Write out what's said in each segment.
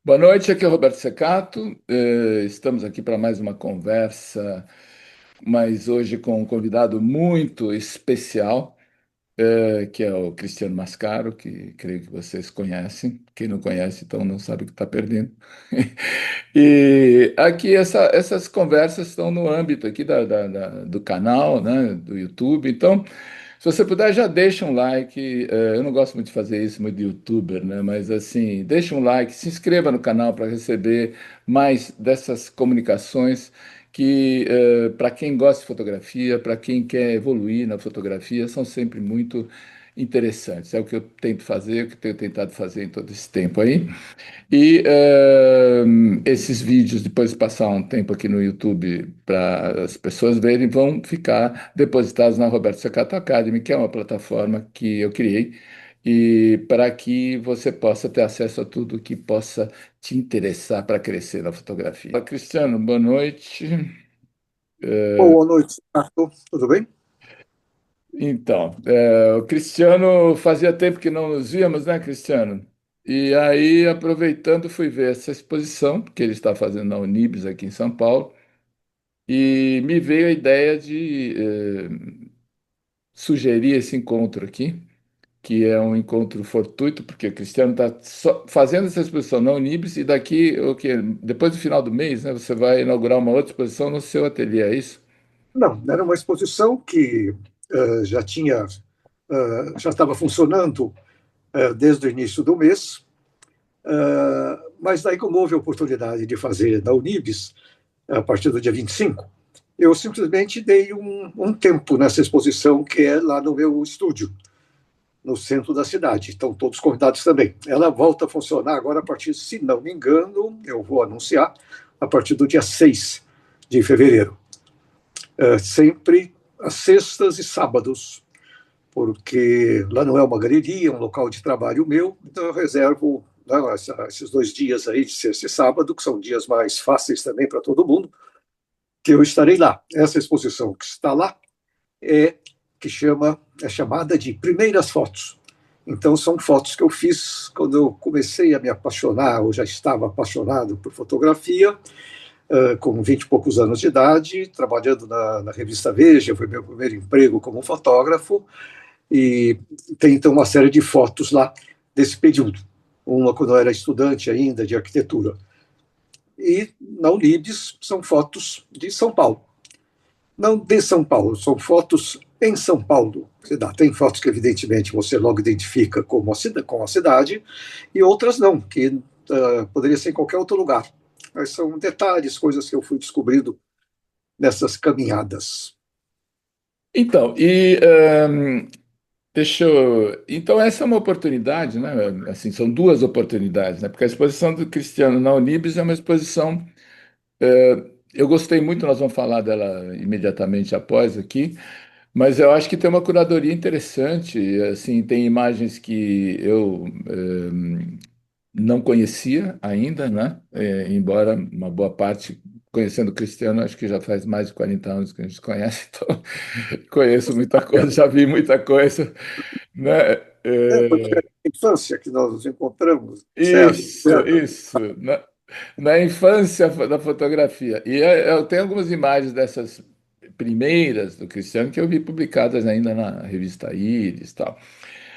Boa noite, aqui é o Roberto Secato. Estamos aqui para mais uma conversa, mas hoje com um convidado muito especial, que é o Cristiano Mascaro, que creio que vocês conhecem. Quem não conhece, então não sabe o que está perdendo. E aqui essas conversas estão no âmbito aqui do canal, né, do YouTube. Então, se você puder, já deixa um like. Eu não gosto muito de fazer isso, muito de YouTuber, né? Mas assim, deixa um like, se inscreva no canal para receber mais dessas comunicações que, para quem gosta de fotografia, para quem quer evoluir na fotografia, são sempre muito interessantes. É o que eu tento fazer, o que eu tenho tentado fazer em todo esse tempo aí. E esses vídeos, depois de passar um tempo aqui no YouTube para as pessoas verem, vão ficar depositados na Roberto Secato Academy, que é uma plataforma que eu criei, e para que você possa ter acesso a tudo que possa te interessar para crescer na fotografia. Olá, Cristiano, boa noite. Boa noite, Arthur. Tudo bem? Então, o Cristiano fazia tempo que não nos víamos, né, Cristiano? E aí, aproveitando, fui ver essa exposição que ele está fazendo na Unibis aqui em São Paulo, e me veio a ideia de sugerir esse encontro aqui, que é um encontro fortuito, porque o Cristiano está fazendo essa exposição na Unibis, e daqui, o que, depois do final do mês, né, você vai inaugurar uma outra exposição no seu ateliê, é isso? Não, era uma exposição que já estava funcionando desde o início do mês, mas daí como houve a oportunidade de fazer na Unibis, a partir do dia 25, eu simplesmente dei um tempo nessa exposição que é lá no meu estúdio, no centro da cidade. Estão todos convidados também. Ela volta a funcionar agora a partir, se não me engano, eu vou anunciar, a partir do dia 6 de fevereiro. Sempre às sextas e sábados, porque lá não é uma galeria, é um local de trabalho meu, então eu reservo, né, esses 2 dias aí, de sexta e sábado, que são dias mais fáceis também para todo mundo, que eu estarei lá. Essa exposição que está lá é é chamada de Primeiras Fotos. Então, são fotos que eu fiz quando eu comecei a me apaixonar, ou já estava apaixonado por fotografia, com 20 e poucos anos de idade, trabalhando na revista Veja, foi meu primeiro emprego como fotógrafo, e tem então uma série de fotos lá desse período. Uma quando eu era estudante ainda de arquitetura. E na Unibis são fotos de São Paulo. Não de São Paulo, são fotos em São Paulo. Tem fotos que, evidentemente, você logo identifica como com a cidade, e outras não, que poderia ser em qualquer outro lugar. Mas são detalhes, coisas que eu fui descobrindo nessas caminhadas. Então, Então, essa é uma oportunidade, né? Assim, são duas oportunidades, né? Porque a exposição do Cristiano na Unibis é uma exposição. Eu gostei muito, nós vamos falar dela imediatamente após aqui, mas eu acho que tem uma curadoria interessante. Assim, tem imagens que eu não conhecia ainda, né? Embora uma boa parte, conhecendo o Cristiano, acho que já faz mais de 40 anos que a gente se conhece, então conheço muita coisa, já vi muita coisa, né? Porque É, é a infância que nós nos encontramos, certo? isso, na infância da fotografia. E eu tenho algumas imagens dessas primeiras do Cristiano que eu vi publicadas ainda na revista Iris e tal.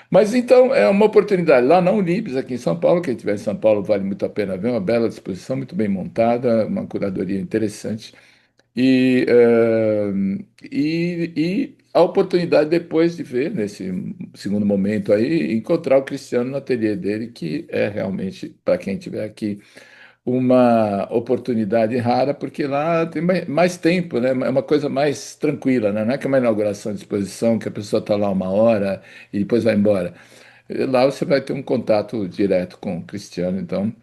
Mas então é uma oportunidade lá na Unibis, aqui em São Paulo. Quem estiver em São Paulo vale muito a pena ver, uma bela disposição, muito bem montada, uma curadoria interessante. E, e a oportunidade depois de ver, nesse segundo momento aí, encontrar o Cristiano no ateliê dele, que é realmente, para quem estiver aqui, uma oportunidade rara, porque lá tem mais tempo, né? É uma coisa mais tranquila, né? Não é que é uma inauguração de exposição, que a pessoa está lá uma hora e depois vai embora. Lá você vai ter um contato direto com o Cristiano, então.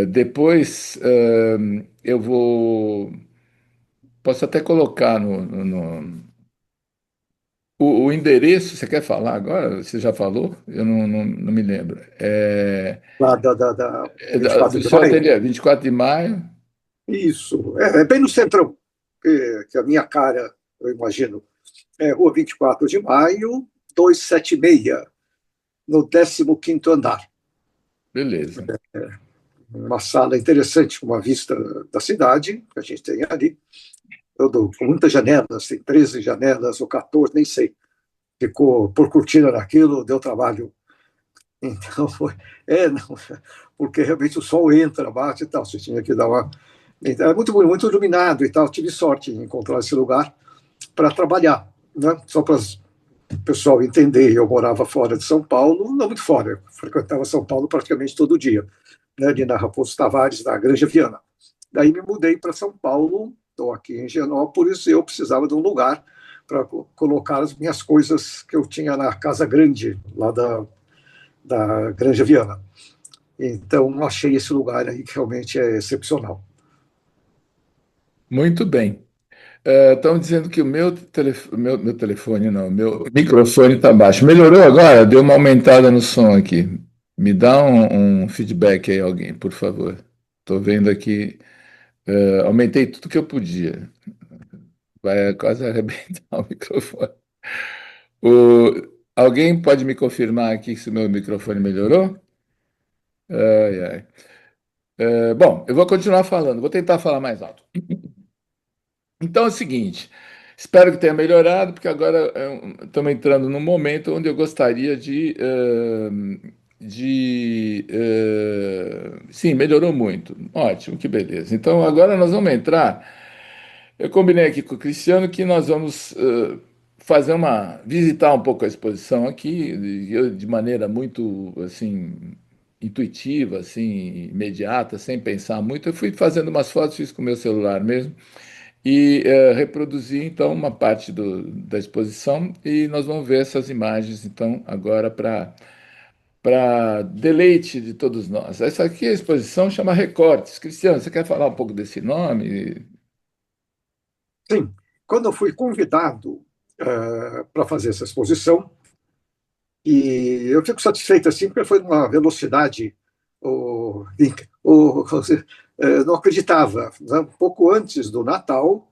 Depois eu vou. Posso até colocar o endereço, você quer falar agora? Você já falou? Eu não me lembro. Lá da 24 Do de seu maio. ateliê, 24 de maio, Isso, é bem no centrão, que a minha cara, eu imagino, é Rua 24 de Maio, 276, no 15º andar. beleza. uma sala interessante, com uma vista da cidade, que a gente tem ali, com muitas janelas, tem 13 janelas ou 14, nem sei. Ficou por cortina naquilo, deu trabalho. Então, não, porque realmente o sol entra, bate e tal, você tinha que dar uma... Então, é muito, muito iluminado e tal, tive sorte em encontrar esse lugar para trabalhar, né? Só para o pessoal entender, eu morava fora de São Paulo, não muito fora, eu frequentava São Paulo praticamente todo dia, né? Ali na Raposo Tavares, na Granja Viana. Daí me mudei para São Paulo, estou aqui em Higienópolis, e eu precisava de um lugar para colocar as minhas coisas que eu tinha na Casa Grande, lá da Granja Viana. Então, achei esse lugar aí que realmente é excepcional. Muito bem. Estão dizendo que o meu telefone, não, meu microfone está baixo. Melhorou agora? Deu uma aumentada no som aqui. Me dá um feedback aí, alguém, por favor. Estou vendo aqui. Aumentei tudo que eu podia. Vai quase arrebentar o microfone. Alguém pode me confirmar aqui se o meu microfone melhorou? Ai, ai. Bom, eu vou continuar falando, vou tentar falar mais alto. Então é o seguinte, espero que tenha melhorado, porque agora estamos entrando num momento onde eu gostaria sim, melhorou muito. Ótimo, que beleza. Então agora nós vamos entrar. Eu combinei aqui com o Cristiano que nós vamos visitar um pouco a exposição aqui, de maneira muito assim intuitiva, assim, imediata, sem pensar muito. Eu fui fazendo umas fotos, fiz com o meu celular mesmo, e reproduzi então uma parte da exposição, e nós vamos ver essas imagens então agora para deleite de todos nós. Essa aqui, a exposição chama Recortes. Cristiano, você quer falar um pouco desse nome? Sim, quando eu fui convidado para fazer essa exposição, e eu fico satisfeito assim, porque foi numa velocidade, o, o, não acreditava. Né? Um pouco antes do Natal,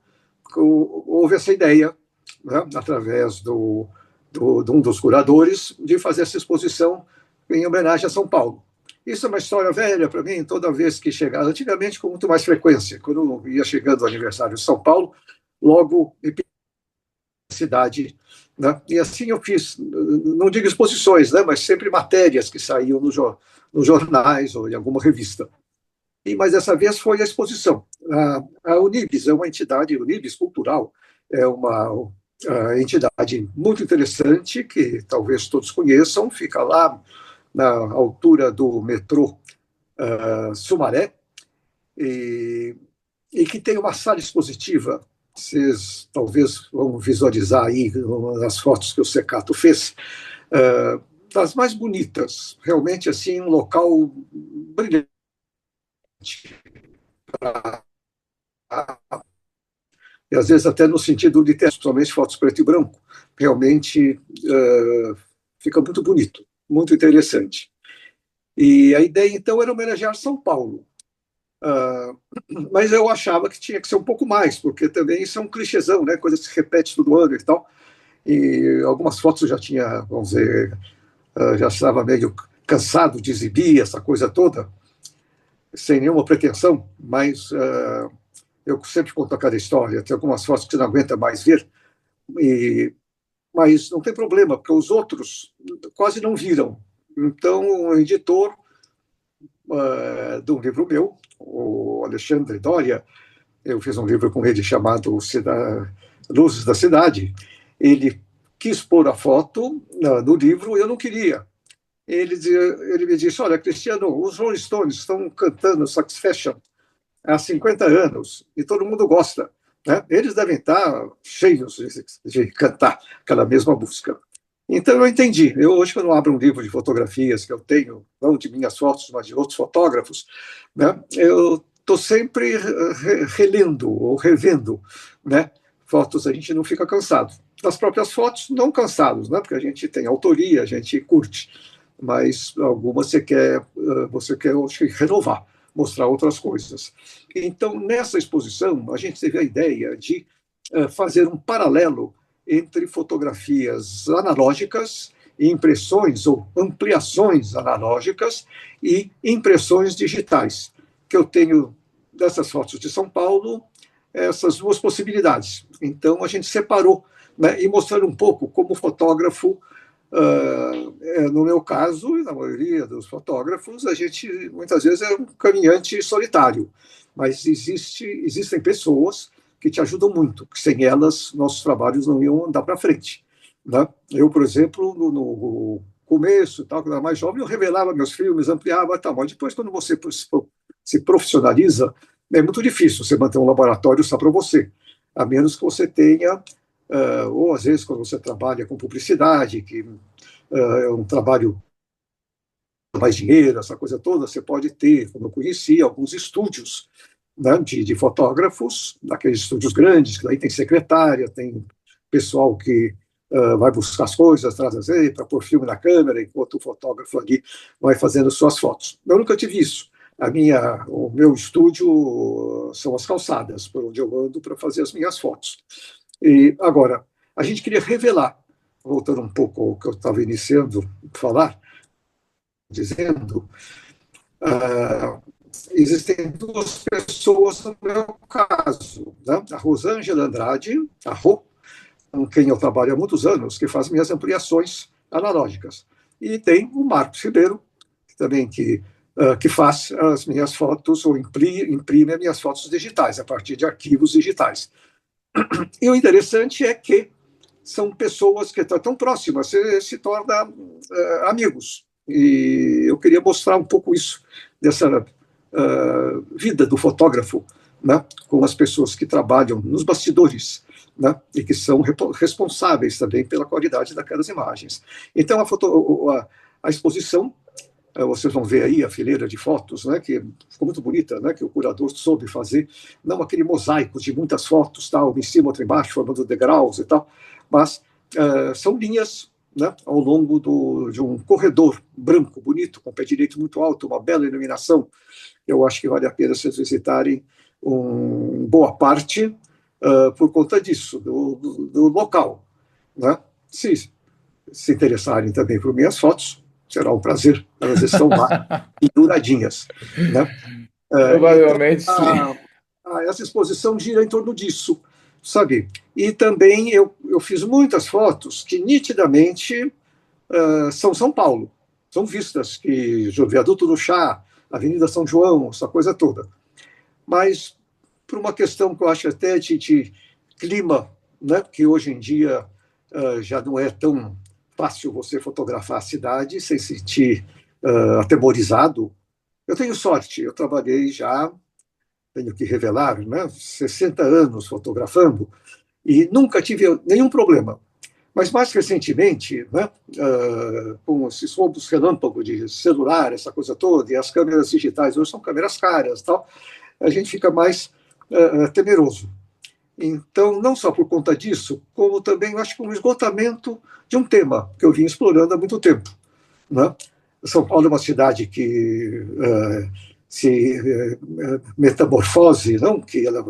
houve essa ideia, né? Através de um dos curadores, de fazer essa exposição em homenagem a São Paulo. Isso é uma história velha para mim, toda vez que chegava, antigamente com muito mais frequência, quando ia chegando o aniversário de São Paulo, logo cidade, né? E assim eu fiz, não digo exposições, né? Mas sempre matérias que saíam nos jornais ou em alguma revista. Mas dessa vez foi a exposição. A Unibis é uma entidade, Unibis Cultural, é uma entidade muito interessante, que talvez todos conheçam, fica lá na altura do metrô Sumaré, e, e que tem uma sala expositiva. Vocês talvez vão visualizar aí nas fotos que o Secato fez, das mais bonitas, realmente assim, um local brilhante. E às vezes até no sentido de ter somente fotos preto e branco, realmente fica muito bonito, muito interessante. E a ideia, então, era homenagear São Paulo. Mas eu achava que tinha que ser um pouco mais, porque também isso é um clichêzão, né? Coisa que se repete todo ano e tal. E algumas fotos eu já tinha, vamos dizer, já estava meio cansado de exibir essa coisa toda, sem nenhuma pretensão, mas eu sempre conto cada história. Tem algumas fotos que você não aguenta mais ver, mas não tem problema, porque os outros quase não viram. Então, o editor de um livro meu, o Alexandre Doria, eu fiz um livro com ele chamado Luzes da Cidade. Ele quis pôr a foto no livro e eu não queria. Ele me disse: Olha, Cristiano, os Rolling Stones estão cantando Satisfaction há 50 anos e todo mundo gosta. Né? Eles devem estar cheios de cantar aquela mesma música. Então eu entendi. Hoje, quando eu abro um livro de fotografias que eu tenho, não de minhas fotos, mas de outros fotógrafos, né, eu estou sempre relendo ou revendo, né? Fotos, a gente não fica cansado. Das próprias fotos, não cansados, né? Porque a gente tem autoria, a gente curte, mas algumas você quer acho, renovar, mostrar outras coisas. Então, nessa exposição, a gente teve a ideia de fazer um paralelo entre fotografias analógicas, impressões ou ampliações analógicas e impressões digitais. que eu tenho dessas fotos de São Paulo essas duas possibilidades. Então, a gente separou, né, e mostrando um pouco como o fotógrafo, no meu caso, e na maioria dos fotógrafos, a gente muitas vezes é um caminhante solitário, mas existem pessoas que te ajudam muito, que sem elas nossos trabalhos não iam andar para frente. Né? Eu, por exemplo, no começo, tal, quando eu era mais jovem, eu revelava meus filmes, ampliava, tal, mas depois, quando você se profissionaliza, é muito difícil você manter um laboratório só para você, a menos que você tenha, ou às vezes quando você trabalha com publicidade, que é um trabalho mais dinheiro, essa coisa toda, você pode ter, como eu conheci, alguns estúdios, né, de fotógrafos, daqueles estúdios grandes, que aí tem secretária, tem pessoal que vai buscar as coisas, traz para pôr filme na câmera, enquanto o fotógrafo ali vai fazendo suas fotos. Eu nunca tive isso. O meu estúdio são as calçadas, por onde eu ando para fazer as minhas fotos. E agora, a gente queria revelar, voltando um pouco ao que eu estava iniciando a falar, dizendo, ah, existem duas pessoas no meu caso, né? A Rosângela Andrade, a Rô, com quem eu trabalho há muitos anos, que faz minhas ampliações analógicas. E tem o Marcos Ribeiro, também que faz as minhas fotos, ou imprime as minhas fotos digitais, a partir de arquivos digitais. E o interessante é que são pessoas que estão tão próximas, você se torna amigos. E eu queria mostrar um pouco isso, dessa vida do fotógrafo, né, com as pessoas que trabalham nos bastidores, né, e que são responsáveis também pela qualidade daquelas imagens. Então, a exposição, vocês vão ver aí a fileira de fotos, né, que ficou muito bonita, né, que o curador soube fazer, não aquele mosaico de muitas fotos, tal, uma em cima, outra embaixo, formando degraus e tal, mas são linhas, né, ao longo de um corredor branco, bonito, com o pé direito muito alto, uma bela iluminação. Eu acho que vale a pena vocês visitarem boa parte por conta disso, do local. Né? Se interessarem também por minhas fotos, será um prazer. Elas estão lá, penduradinhas. Né? Então, Provavelmente sim. essa exposição gira em torno disso, sabe? E também eu fiz muitas fotos que nitidamente são São Paulo. São vistas que o Viaduto do Chá, Avenida São João, essa coisa toda. Mas por uma questão que eu acho até de clima, né? Que hoje em dia já não é tão fácil você fotografar a cidade sem se sentir atemorizado. Eu tenho sorte, eu trabalhei já, tenho que revelar, né, 60 anos fotografando e nunca tive nenhum problema. Mas mais recentemente, né, com esses roubos relâmpago de celular, essa coisa toda, e as câmeras digitais hoje são câmeras caras, tal, a gente fica mais temeroso. Então, não só por conta disso, como também, eu acho que um esgotamento de um tema que eu vim explorando há muito tempo. Né? São Paulo é uma cidade que se metamorfose, não? Que ela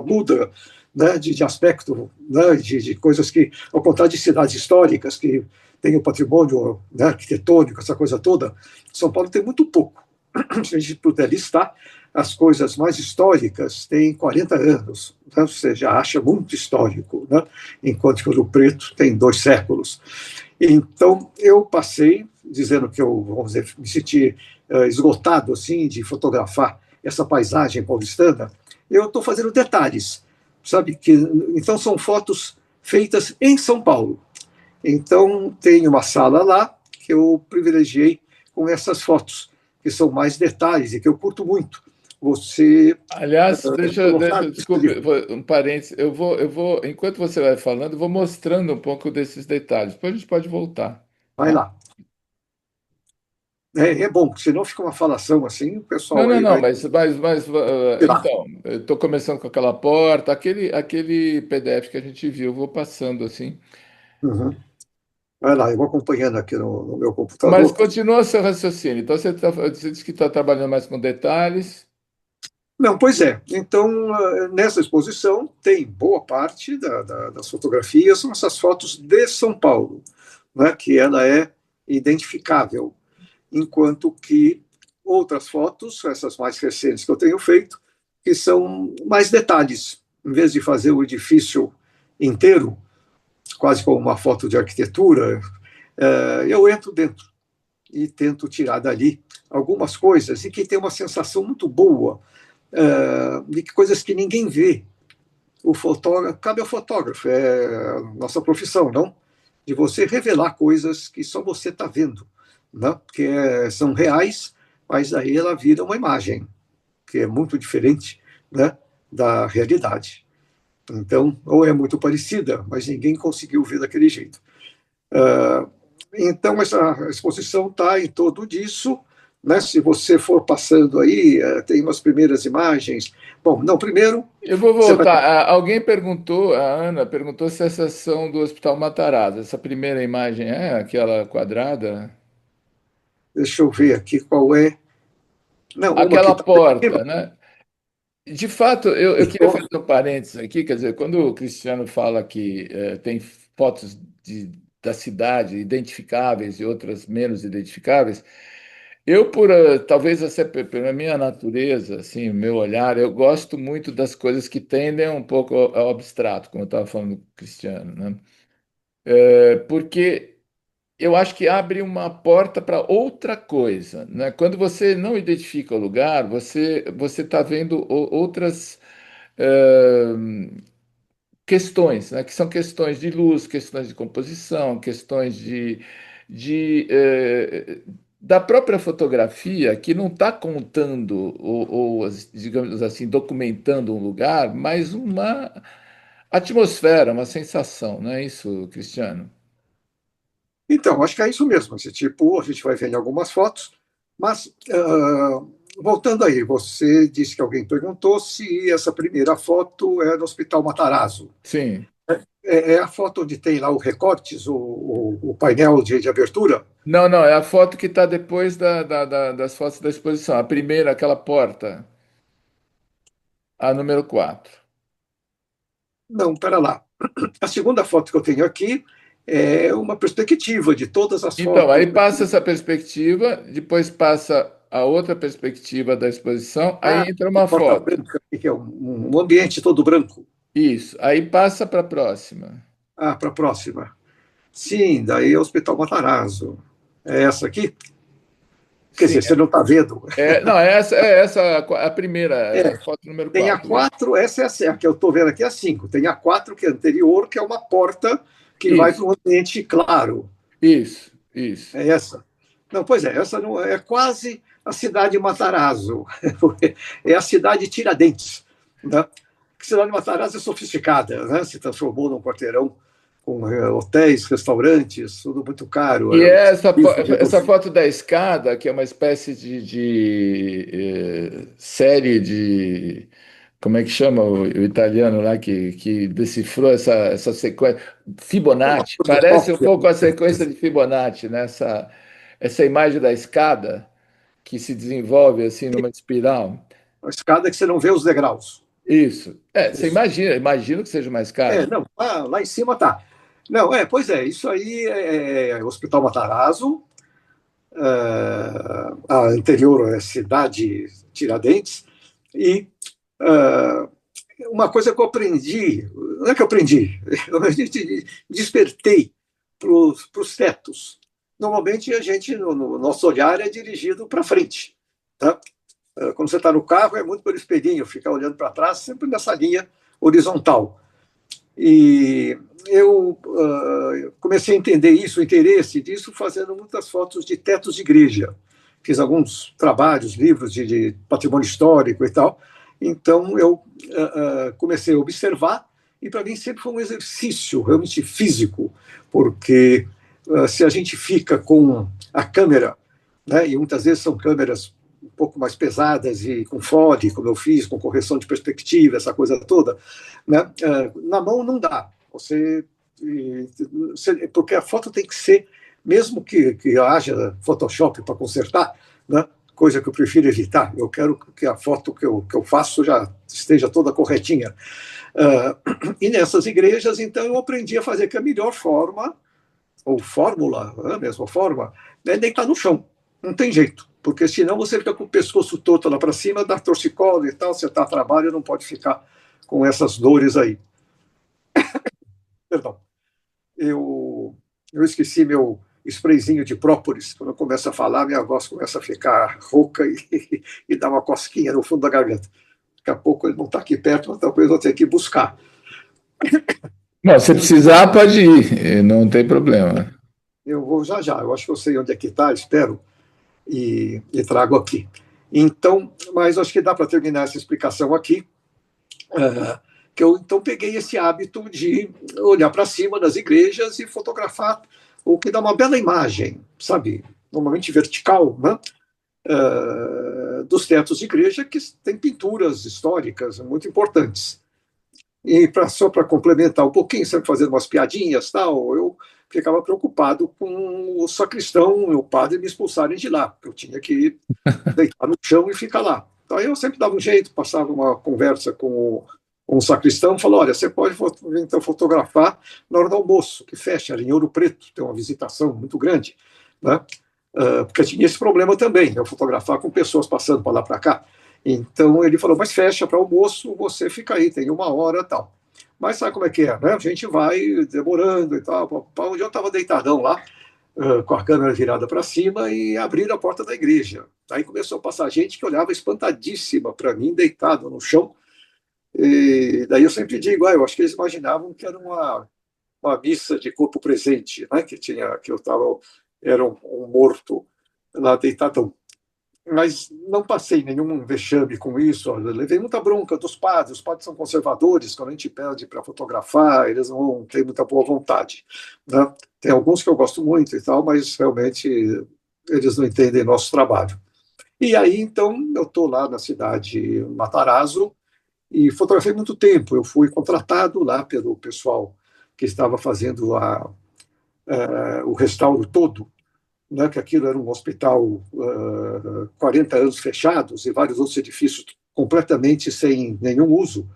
muda, né, de aspecto, né, de coisas que, ao contrário de cidades históricas, que têm o patrimônio, né, arquitetônico, essa coisa toda, São Paulo tem muito pouco. Se a gente puder listar, as coisas mais históricas têm 40 anos, né? Você já acha muito histórico, né? Enquanto que o Ouro Preto tem 2 séculos. Então, eu passei, dizendo que eu, vamos dizer, me senti esgotado assim, de fotografar essa paisagem paulistana, eu estou fazendo detalhes, sabe? Então, são fotos feitas em São Paulo. Então, tem uma sala lá que eu privilegiei com essas fotos, que são mais detalhes e que eu curto muito. Você Aliás, colocar. desculpe, um parênteses. Enquanto você vai falando, eu vou mostrando um pouco desses detalhes. Depois a gente pode voltar, Vai tá? lá. É bom, senão fica uma falação assim, o Não, pessoal não, aí não, vai mas tirar. então, eu estou começando com aquela porta, aquele PDF que a gente viu, eu vou passando assim. Uhum. Vai lá, eu vou acompanhando aqui no meu Mas computador. continua seu raciocínio. Então, você disse que está trabalhando mais com detalhes. Não, pois é. Então, nessa exposição, tem boa parte das fotografias, são essas fotos de São Paulo, né, que ela é identificável, enquanto que outras fotos, essas mais recentes que eu tenho feito, que são mais detalhes. Em vez de fazer o edifício inteiro, quase como uma foto de arquitetura, eu entro dentro e tento tirar dali algumas coisas e que tem uma sensação muito boa de coisas que ninguém vê. O fotógrafo, cabe ao fotógrafo, é a nossa profissão, não? De você revelar coisas que só você está vendo, né? Porque são reais, mas aí ela vira uma imagem, que é muito diferente, né, da realidade. Então, ou é muito parecida, mas ninguém conseguiu ver daquele jeito. Então, essa exposição está em torno disso. Né? Se você for passando aí, tem umas primeiras imagens. Bom, não, primeiro, Eu vou você vai. voltar. Alguém perguntou, a Ana perguntou se essa são do Hospital Matarazzo. Essa primeira imagem é aquela quadrada? Deixa eu ver aqui qual é. Não, uma que Aquela está. porta, né? De fato, eu queria fazer um parênteses aqui, quer dizer, quando o Cristiano fala que tem fotos da cidade identificáveis e outras menos identificáveis, eu, talvez essa, pela minha natureza, assim, meu olhar, eu gosto muito das coisas que tendem um pouco ao abstrato, como eu estava falando com o Cristiano, né? Porque eu acho que abre uma porta para outra coisa, né? Quando você não identifica o lugar, você está vendo outras eh, questões, né? Que são questões de luz, questões de composição, questões da própria fotografia que não está contando digamos assim, documentando um lugar, mas uma atmosfera, uma sensação, não é isso, Cristiano? Então, acho que é isso mesmo. Esse tipo, a gente vai ver em algumas fotos. Mas, voltando aí, você disse que alguém perguntou se essa primeira foto é do Hospital Matarazzo. Sim. É a foto onde tem lá os recortes, o painel de abertura? Não, não, é a foto que está depois das fotos da exposição. A primeira, aquela porta, a número 4. Não, para lá. A segunda foto que eu tenho aqui é uma perspectiva de todas as Então, fotos. aí passa essa perspectiva, depois passa a outra perspectiva da exposição, Ah, aí entra a uma porta foto. branca, que é um ambiente todo branco. Isso, aí passa para a próxima. Ah, para a próxima. Sim, daí é o Hospital Matarazzo. É essa aqui? Quer Sim, dizer, você não está vendo. não, essa a primeira, a É, foto número tem a 4. Isso, 4, essa é a que eu estou vendo aqui, a 5. Tem a 4, que é anterior, que é uma porta que vai para isso, um ambiente claro. isso, isso. É essa. Não, pois é, essa não é quase a cidade de Matarazzo. É a cidade de Tiradentes. Né? A cidade de Matarazzo é sofisticada, né? Se transformou num quarteirão com hotéis, restaurantes, tudo muito caro. E é essa Luxo. foto da escada, que é uma espécie série de. Como é que chama o italiano lá que decifrou essa sequência? Fibonacci. Parece um pouco a sequência de Fibonacci, né? Essa imagem da escada que se desenvolve assim numa espiral. A escada que você não vê os degraus. Isso. Você Isso. imagino que seja uma escada. Não, lá em cima tá. Não, pois é, isso aí é Hospital Matarazzo, a anterior é Cidade Tiradentes, e uma coisa que eu aprendi, não é que eu aprendi, eu despertei para os tetos. Normalmente a gente, no nosso olhar, é dirigido para frente. Tá? Quando você está no carro, é muito pelo espelhinho, ficar olhando para trás, sempre nessa linha horizontal. E eu comecei a entender isso, o interesse disso, fazendo muitas fotos de tetos de igreja. Fiz alguns trabalhos, livros de patrimônio histórico e tal. Então, eu comecei a observar, e para mim sempre foi um exercício realmente físico, porque se a gente fica com a câmera, né, e muitas vezes são câmeras um pouco mais pesadas e com fog, como eu fiz, com correção de perspectiva, essa coisa toda, né? Na mão não dá. Porque a foto tem que ser, mesmo que haja Photoshop para consertar, né? Coisa que eu prefiro evitar. Eu quero que a foto que eu faço já esteja toda corretinha. E nessas igrejas, então, eu aprendi a fazer que a melhor forma, ou fórmula, a mesma forma, é deitar no chão. Não tem jeito. porque senão você fica com o pescoço torto lá para cima, dá torcicolo e tal, você está a trabalho, não pode ficar com essas dores aí. Perdão. Eu esqueci meu sprayzinho de própolis. Quando eu começo a falar, minha voz começa a ficar rouca e dá uma cosquinha no fundo da garganta. Daqui a pouco ele não está aqui perto, mas talvez eu tenha que buscar. Não, se precisar, pode ir, não tem problema. Eu vou já já, eu acho que eu sei onde é que está, espero, e trago aqui. Então, mas acho que dá para terminar essa explicação aqui. Que eu então peguei esse hábito de olhar para cima das igrejas e fotografar, o que dá uma bela imagem, sabe? Normalmente vertical, né? Dos tetos de igreja que tem pinturas históricas muito importantes. E só para complementar um pouquinho, sempre fazendo umas piadinhas tal, eu ficava preocupado com o sacristão e o padre me expulsarem de lá, porque eu tinha que deitar no chão e ficar lá. Então eu sempre dava um jeito, passava uma conversa com um sacristão, falou: olha, você pode então fotografar na hora do almoço, que fecha, era em Ouro Preto, tem uma visitação muito grande, né? Porque tinha esse problema também, eu fotografar com pessoas passando para lá para cá. Então ele falou: mas fecha para almoço, você fica aí, tem 1 hora e tal. Mas sabe como é que é, né? A gente vai demorando e tal. Onde eu estava deitadão lá, com a câmera virada para cima e abriram a porta da igreja. Aí começou a passar gente que olhava espantadíssima para mim, deitado no chão. E daí eu sempre digo: eu acho que eles imaginavam que era uma missa de corpo presente, né? Que eu estava, era um morto lá deitadão. Mas não passei nenhum vexame com isso. Olha, levei muita bronca dos padres. Os padres são conservadores. Quando a gente pede para fotografar, eles não têm muita boa vontade, né? Tem alguns que eu gosto muito e tal, mas realmente eles não entendem nosso trabalho. E aí, então, eu estou lá na cidade de Matarazzo e fotografei muito tempo. Eu fui contratado lá pelo pessoal que estava fazendo o restauro todo, né, que aquilo era um hospital 40 anos fechados e vários outros edifícios completamente sem nenhum uso.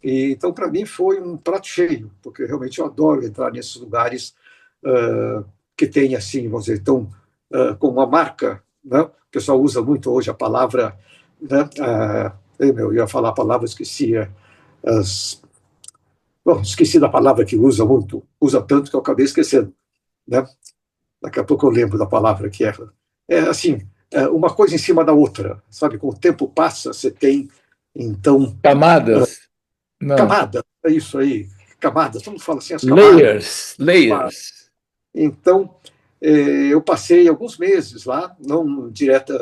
E, então, para mim, foi um prato cheio, porque realmente eu adoro entrar nesses lugares que tem, assim, vamos dizer, tão, com uma marca, né? O pessoal usa muito hoje a palavra, né? Eu ia falar a palavra, esqueci, bom, esqueci da palavra que usa muito, usa tanto que eu acabei esquecendo, né? Daqui a pouco eu lembro da palavra que é. É assim, uma coisa em cima da outra, sabe? Com o tempo passa, você tem, então, Camadas? Não. camadas, é isso aí, camadas, todo mundo fala assim, as camadas. Layers, layers. Então, eu passei alguns meses lá, não direto,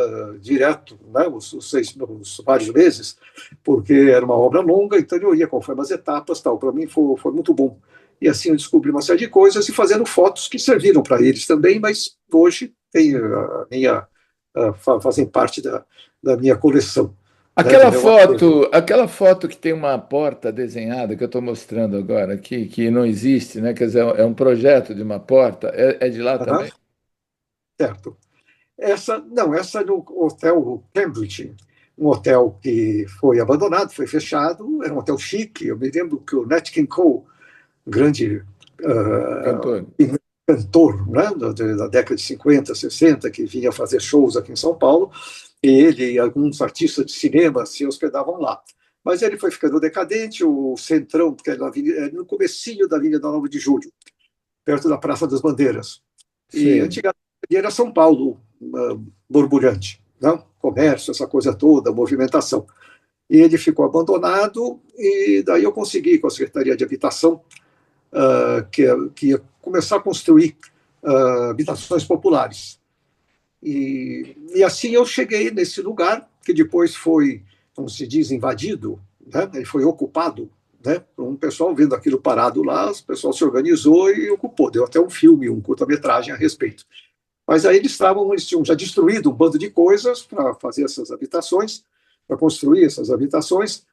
né, os vários meses, porque era uma obra longa, então eu ia conforme as etapas, tal. Para mim foi muito bom. E assim eu descobri uma série de coisas e fazendo fotos que serviram para eles também, mas hoje tem fazem parte da minha coleção, né, do meu acervo. Aquela foto que tem uma porta desenhada que eu estou mostrando agora aqui, que não existe, né? Quer dizer, é um projeto de uma porta, é de lá Aham, também? certo. Essa é no Hotel Cambridge, um hotel que foi abandonado, foi fechado, era um hotel chique. Eu me lembro que o Nat King Cole, grande Cantor. cantor, né, da década de 50, 60, que vinha fazer shows aqui em São Paulo, e ele e alguns artistas de cinema se hospedavam lá. Mas ele foi ficando decadente, o centrão, porque era no comecinho da Avenida 9 de Julho, perto da Praça das Bandeiras. E Sim. antigamente era São Paulo, borbulhante, não? Comércio, essa coisa toda, movimentação. E ele ficou abandonado, e daí eu consegui, com a Secretaria de Habitação, que ia começar a construir habitações populares. E assim eu cheguei nesse lugar, que depois foi, como se diz, invadido, né? Ele foi ocupado, né? Um pessoal vendo aquilo parado lá, o pessoal se organizou e ocupou. Deu até um filme, um curta-metragem a respeito. Mas aí eles tinham já destruído um bando de coisas para fazer essas habitações, para construir essas habitações,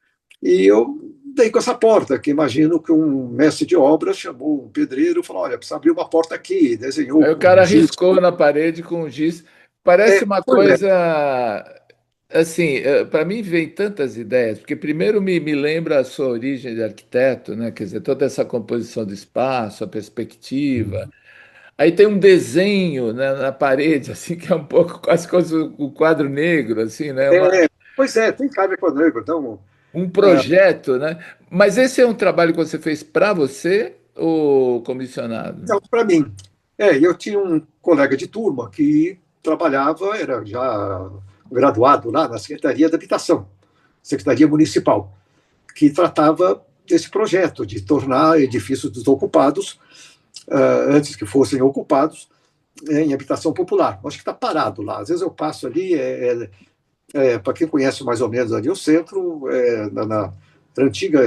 e eu dei com essa porta, que imagino que um mestre de obras chamou um pedreiro e falou: olha, precisa abrir uma porta aqui, desenhou Aí o com cara giz. riscou na parede com giz. Parece uma Pois é, coisa assim, para mim vem tantas ideias, porque primeiro me lembra a sua origem de arquiteto, né? Quer dizer, toda essa composição do espaço, a perspectiva. Aí tem um desenho, né, na parede, assim, que é um pouco quase como o quadro negro, assim, né? É, pois é, tem cara com negro, então, Um projeto, né? Mas esse é um trabalho que você fez para você ou comissionado? então para mim. Eu tinha um colega de turma que trabalhava, era já graduado lá na Secretaria da Habitação, Secretaria Municipal, que tratava desse projeto de tornar edifícios desocupados, antes que fossem ocupados, em habitação popular. Acho que está parado lá. Às vezes eu passo ali, para quem conhece mais ou menos ali o centro, na antiga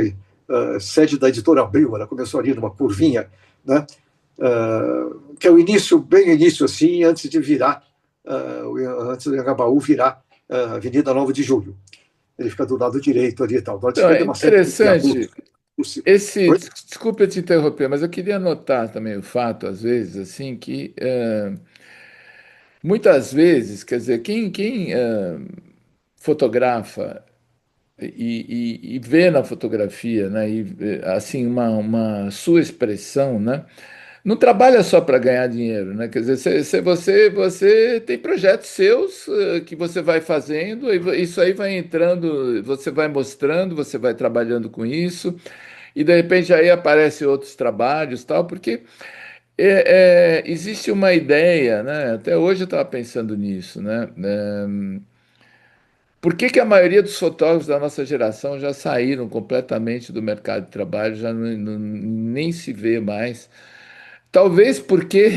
sede da Editora Abril, ela começou ali numa curvinha, né? Que é o início, bem início assim, antes de virar, antes de Anhangabaú virar Avenida 9 de Julho. Ele fica do lado direito ali e tal. Na Então, esquerda é é uma série de viadutos interessante. possível. Esse, desculpa te interromper, mas eu queria notar também o fato, às vezes, assim, que muitas vezes, quer dizer, quem fotografa e vê na fotografia, né, e assim uma sua expressão, né, não trabalha só para ganhar dinheiro, né? Quer dizer, você tem projetos seus que você vai fazendo, e isso aí vai entrando, você vai mostrando, você vai trabalhando com isso, e de repente aí aparecem outros trabalhos, tal, porque existe uma ideia, né? Até hoje eu estava pensando nisso, né? Por que que a maioria dos fotógrafos da nossa geração já saíram completamente do mercado de trabalho, já nem se vê mais? Talvez porque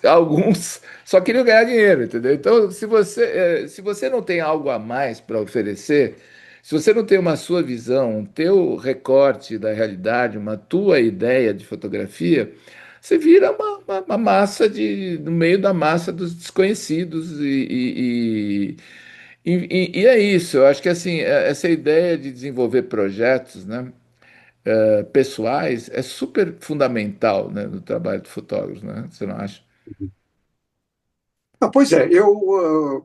alguns só queriam ganhar dinheiro, entendeu? Então, se você não tem algo a mais para oferecer, se você não tem uma sua visão, um teu recorte da realidade, uma tua ideia de fotografia, você vira uma massa no meio da massa dos desconhecidos e é isso. Eu acho que assim essa ideia de desenvolver projetos, né? Pessoais é super fundamental, né, no trabalho do fotógrafo, né? Você não acha? Pois é, um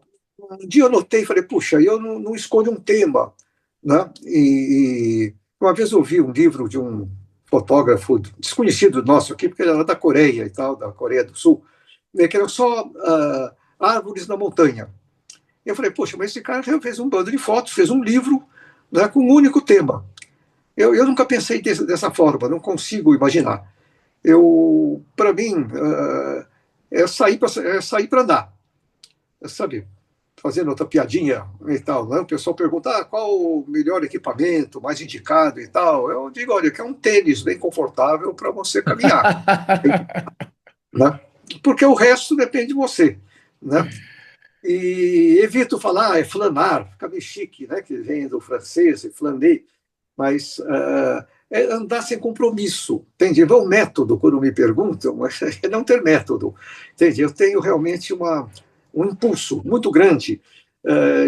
dia eu notei e falei, puxa, eu não escolho um tema, né? E uma vez eu vi um livro de um fotógrafo desconhecido nosso aqui, porque ele era da Coreia e tal, da Coreia do Sul, né, que era só árvores na montanha. Eu falei, poxa, mas esse cara fez um bando de fotos, fez um livro, né, com um único tema. Eu nunca pensei dessa forma, não consigo imaginar. Para mim, é sair para andar, sabe? Fazendo outra piadinha e tal, né? O pessoal pergunta qual o melhor equipamento, mais indicado e tal. Eu digo, olha, que é um tênis bem confortável para você caminhar, né? Porque o resto depende de você, né? E evito falar, é flanar, fica meio chique, né? Que vem do francês, flaner, mas é andar sem compromisso, entende? É um método, quando me perguntam, mas é não ter método, entende? Eu tenho realmente um impulso muito grande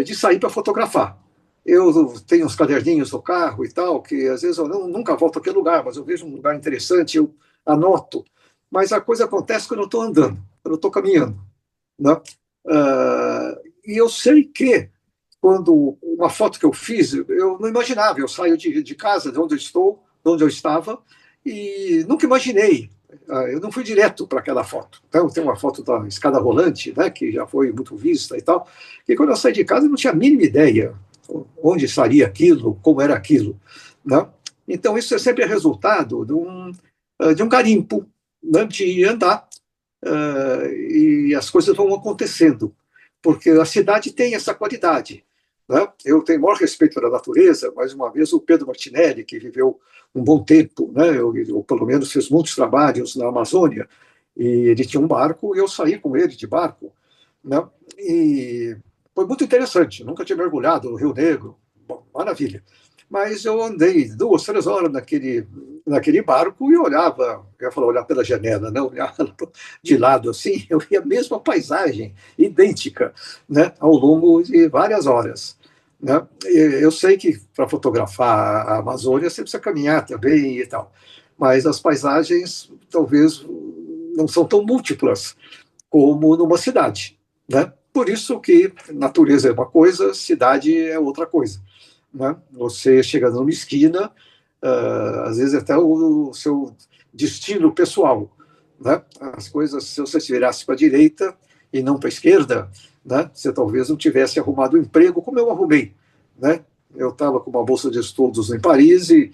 de sair para fotografar. Eu tenho uns caderninhos no carro e tal, que às vezes eu nunca volto àquele lugar, mas eu vejo um lugar interessante, eu anoto. Mas a coisa acontece quando eu estou andando, quando eu estou caminhando, né? E eu sei que quando uma foto que eu fiz, eu não imaginava, eu saio de casa, de onde eu estou, de onde eu estava, e nunca imaginei. Eu não fui direto para aquela foto. Então, tem uma foto da escada rolante, né, que já foi muito vista e tal, e quando eu saí de casa, eu não tinha a mínima ideia onde estaria aquilo, como era aquilo, né? Então, isso é sempre resultado de um garimpo, né, de andar, e as coisas vão acontecendo, porque a cidade tem essa qualidade, né? Eu tenho o maior respeito pela natureza, mais uma vez o Pedro Martinelli, que viveu um bom tempo, né? Eu pelo menos fiz muitos trabalhos na Amazônia, e ele tinha um barco, e eu saí com ele de barco, né? E foi muito interessante, nunca tinha mergulhado no Rio Negro, bom, maravilha. Mas eu andei 2, 3 horas naquele barco e olhava, eu ia falar olhar pela janela, não, olhava de lado assim, eu via a mesma paisagem, idêntica, né, ao longo de várias horas. Né? Eu sei que para fotografar a Amazônia você precisa caminhar também e tal, mas as paisagens talvez não são tão múltiplas como numa cidade. Né? Por isso que natureza é uma coisa, cidade é outra coisa. Né? Você chega numa esquina, às vezes até o seu destino pessoal, né? As coisas, se você se virasse para a direita e não para a esquerda, né? Você talvez não tivesse arrumado o emprego como eu arrumei, né? Eu estava com uma bolsa de estudos em Paris e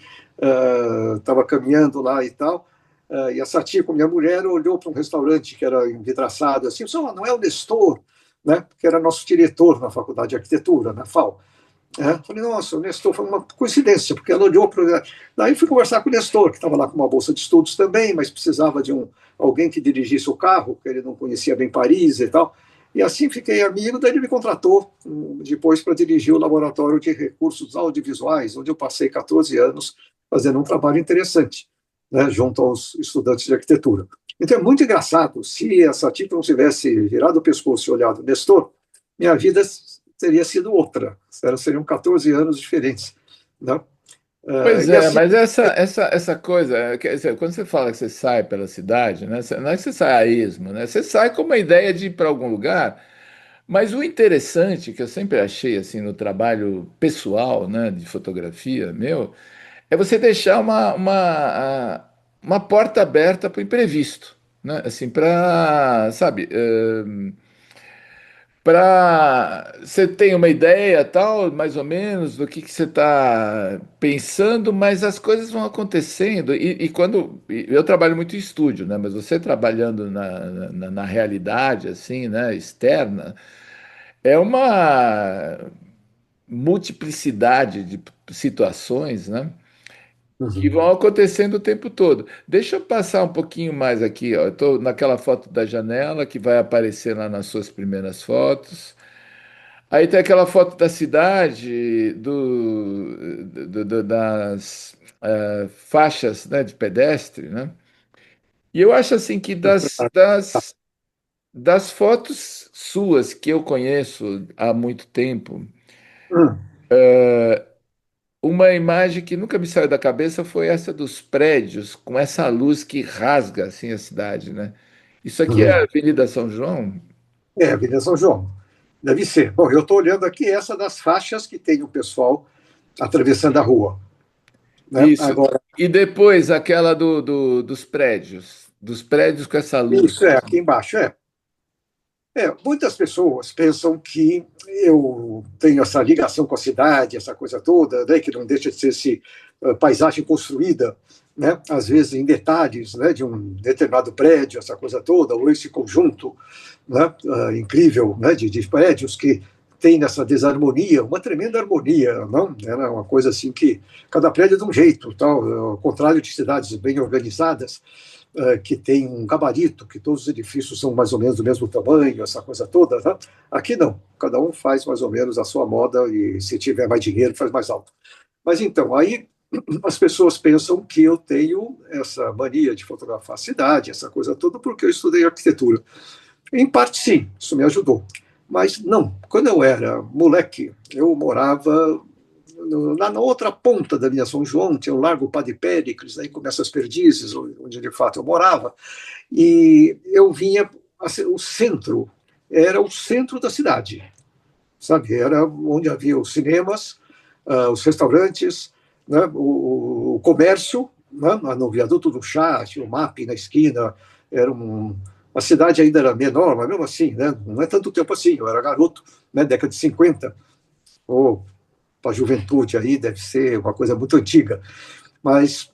estava caminhando lá e tal. E a Sati, com minha mulher, olhou para um restaurante que era envidraçado, assim, só não é o Nestor, né? Que era nosso diretor na Faculdade de Arquitetura, na FAO. Falei, nossa, o Nestor foi uma coincidência, porque ela olhou para. Daí fui conversar com o Nestor, que estava lá com uma bolsa de estudos também, mas precisava de alguém que dirigisse o carro, que ele não conhecia bem Paris e tal. E assim fiquei amigo, daí ele me contratou depois para dirigir o Laboratório de Recursos Audiovisuais, onde eu passei 14 anos fazendo um trabalho interessante, né, junto aos estudantes de arquitetura. Então é muito engraçado, se essa tipo não tivesse virado o pescoço e olhado o Nestor, minha vida teria sido outra. Seriam 14 anos diferentes. Né? Pois E é, assim, mas essa coisa, quer dizer, quando você fala que você sai pela cidade, né, não é que você sai a esmo, né? Você sai com uma ideia de ir para algum lugar, mas o interessante que eu sempre achei assim no trabalho pessoal, né, de fotografia meu, é você deixar uma porta aberta para o imprevisto, né? Assim, para, sabe, para você ter uma ideia tal, mais ou menos, do que você está pensando, mas as coisas vão acontecendo. E eu trabalho muito em estúdio, né? Mas você trabalhando na realidade, assim, né? Externa, é uma multiplicidade de situações, né? Que uhum, vão acontecendo o tempo todo. Deixa eu passar um pouquinho mais aqui, ó. Eu estou naquela foto da janela que vai aparecer lá nas suas primeiras fotos. Aí tem aquela foto da cidade, das faixas, né, de pedestre, né? E eu acho assim que das fotos suas que eu conheço há muito tempo, hum, uma imagem que nunca me saiu da cabeça foi essa dos prédios, com essa luz que rasga assim a cidade, né? Isso aqui é a uhum. Avenida São João? Avenida São João. Deve ser. Bom, eu estou olhando aqui essa das faixas que tem o pessoal atravessando a rua. Né? Isso. Agora, E depois aquela dos prédios com essa luz. isso é aqui embaixo. Muitas pessoas pensam que eu tenho essa ligação com a cidade, essa coisa toda, né, que não deixa de ser esse paisagem construída, né, às vezes em detalhes, né, de um determinado prédio, essa coisa toda, ou esse conjunto, né, incrível, né, de prédios que tem nessa desarmonia, uma tremenda harmonia, não? Era uma coisa assim que cada prédio é de um jeito, tal, ao contrário de cidades bem organizadas, que tem um gabarito, que todos os edifícios são mais ou menos do mesmo tamanho, essa coisa toda. Tá? Aqui não, cada um faz mais ou menos a sua moda e se tiver mais dinheiro faz mais alto. Mas então, aí as pessoas pensam que eu tenho essa mania de fotografar a cidade, essa coisa toda, porque eu estudei arquitetura. Em parte, sim, isso me ajudou. Mas não, quando eu era moleque, eu morava lá na outra ponta da minha São João, tinha o Largo Padre Péricles, aí começa as Perdizes, onde de fato eu morava, e eu vinha, o centro, era o centro da cidade, sabe? Era onde havia os cinemas, os restaurantes, né? o comércio, né? No Viaduto do Chá, tinha o MAP na esquina, era a cidade ainda era menor, mas mesmo assim, né? Não é tanto tempo assim, eu era garoto, né? Década de 50, ou para a juventude aí, deve ser uma coisa muito antiga. Mas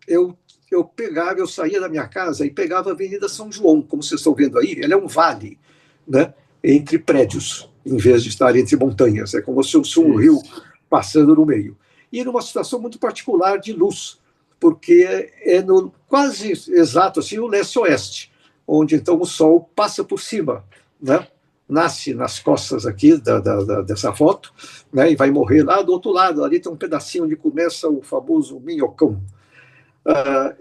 eu, eu saía da minha casa e pegava a Avenida São João, como vocês estão vendo aí, ela é um vale, né, entre prédios, em vez de estar entre montanhas. É como se fosse um rio Isso. passando no meio. E numa situação muito particular de luz, porque é no quase exato assim o leste-oeste, onde então o sol passa por cima, né? Nasce nas costas aqui dessa foto, né? E vai morrer lá do outro lado. Ali tem um pedacinho onde começa o famoso Minhocão.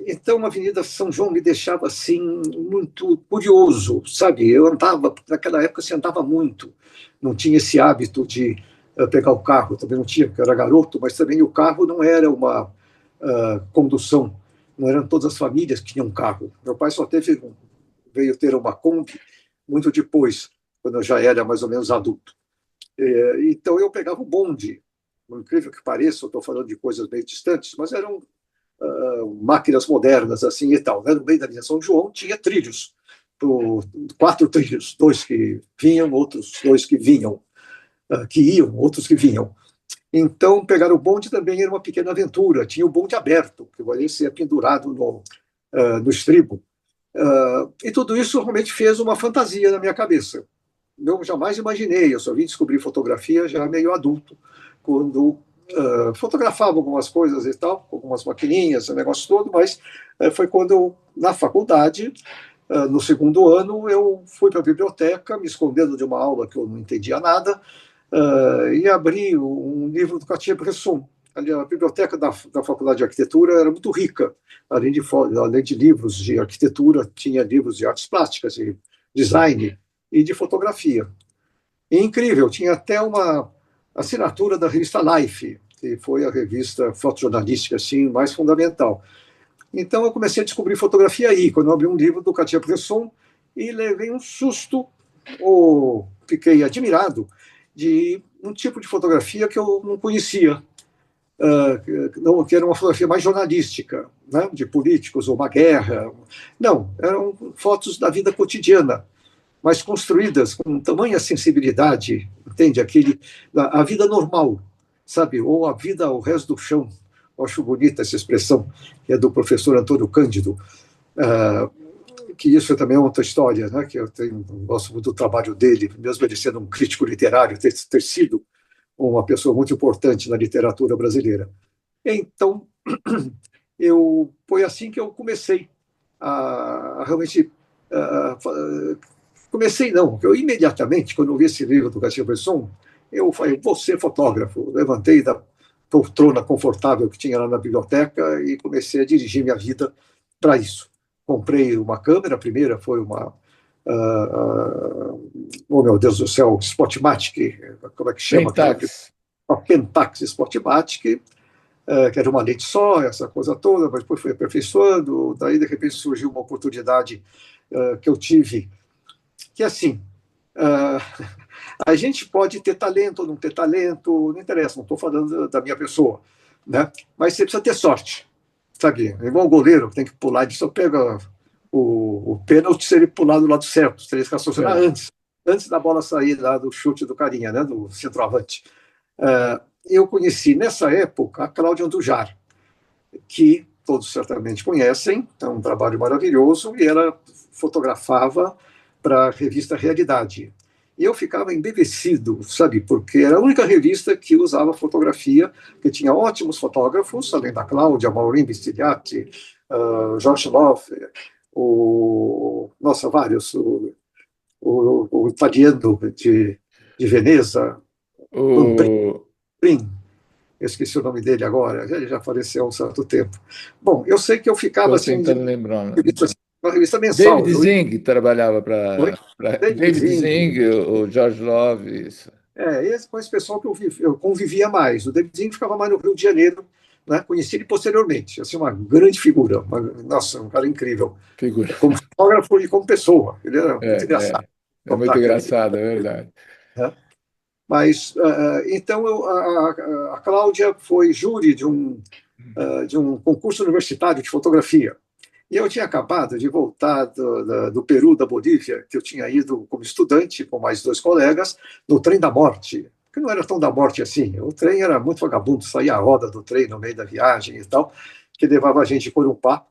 Então, a Avenida São João me deixava assim muito curioso, sabe? Eu andava, naquela época se andava muito, não tinha esse hábito de pegar o carro, também não tinha, porque eu era garoto, mas também o carro não era uma condução, não eram todas as famílias que tinham carro. Meu pai só veio ter uma Kombi muito depois, quando eu já era mais ou menos adulto. Então eu pegava o bonde, por incrível que pareça, eu estou falando de coisas bem distantes, mas eram máquinas modernas assim e tal. Né? No meio da linha São João tinha trilhos, 4 trilhos, 2 que vinham, outros 2 que iam, outros que vinham. Então, pegar o bonde também era uma pequena aventura. Tinha o bonde aberto, que você ia pendurado no estribo. E tudo isso realmente fez uma fantasia na minha cabeça. Eu jamais imaginei, eu só vim descobrir fotografia já meio adulto, quando fotografava algumas coisas e tal, algumas maquininhas, esse negócio todo, mas foi quando eu, na faculdade, no segundo ano, eu fui para a biblioteca, me escondendo de uma aula que eu não entendia nada, e abri um livro do Cartier-Bresson. A biblioteca da Faculdade de Arquitetura era muito rica, além de livros de arquitetura, tinha livros de artes plásticas, de design e de fotografia. E incrível, tinha até uma assinatura da revista Life, que foi a revista fotojornalística assim, mais fundamental. Então eu comecei a descobrir fotografia aí, quando eu abri um livro do Cartier-Bresson e levei um susto, ou fiquei admirado, de um tipo de fotografia que eu não conhecia, que era uma fotografia mais jornalística, né, de políticos ou uma guerra. Não, eram fotos da vida cotidiana, mas construídas com tamanha sensibilidade, entende? A vida normal, sabe? Ou a vida ao resto do chão. Eu acho bonita essa expressão, que é do professor Antônio Cândido, que isso também é outra história, né? Que eu gosto muito do trabalho dele, mesmo ele sendo um crítico literário, ter sido uma pessoa muito importante na literatura brasileira. Então, foi assim que eu comecei a realmente. Comecei, não, eu imediatamente, quando eu vi esse livro do Cartier-Bresson, eu falei, vou ser fotógrafo. Levantei da poltrona confortável que tinha lá na biblioteca e comecei a dirigir minha vida para isso. Comprei uma câmera, a primeira foi uma. Oh, meu Deus do céu, Spotmatic, como é que chama aquela? Pentax. A Pentax Spotmatic, que era uma lente só, essa coisa toda, mas depois fui aperfeiçoando. Daí, de repente, surgiu uma oportunidade que eu tive, que assim. A gente pode ter talento ou não ter talento, não interessa, não estou falando da minha pessoa, né? Mas você precisa ter sorte, sabe? É igual o goleiro, tem que pular, ele só pega o pênalti se ele pular do lado certo, se ele raciocinar É. antes da bola sair lá do chute do carinha, né? Do centroavante. Eu conheci nessa época a Cláudia Andujar, que todos certamente conhecem, é um trabalho maravilhoso, e ela fotografava para a revista Realidade. E eu ficava embevecido, sabe, porque era a única revista que usava fotografia, que tinha ótimos fotógrafos, além da Cláudia, Maureen Bistigliati, George Love, vários, o italiano de Veneza, Van O... Brin, eu esqueci o nome dele agora, ele já faleceu há um certo tempo. Bom, eu sei que eu ficava Estou assim, tentando lembrar o nome. uma revista mensal. David Zing trabalhava Oi? para. David David Zing. Zing, o George Love, isso. Com esse pessoal que eu convivia mais. O David Zing ficava mais no Rio de Janeiro, né? Conheci ele posteriormente. Assim, uma grande figura. Nossa, um cara incrível. Figura. Como fotógrafo e como pessoa. Ele era muito engraçado. É, é muito engraçado, é verdade. Né? Mas, então, a Cláudia foi júri de um concurso universitário de fotografia. E eu tinha acabado de voltar do Peru, da Bolívia, que eu tinha ido como estudante com mais 2 colegas, no trem da morte, que não era tão da morte assim. O trem era muito vagabundo, saía a roda do trem no meio da viagem e tal, que levava a gente de Corumbá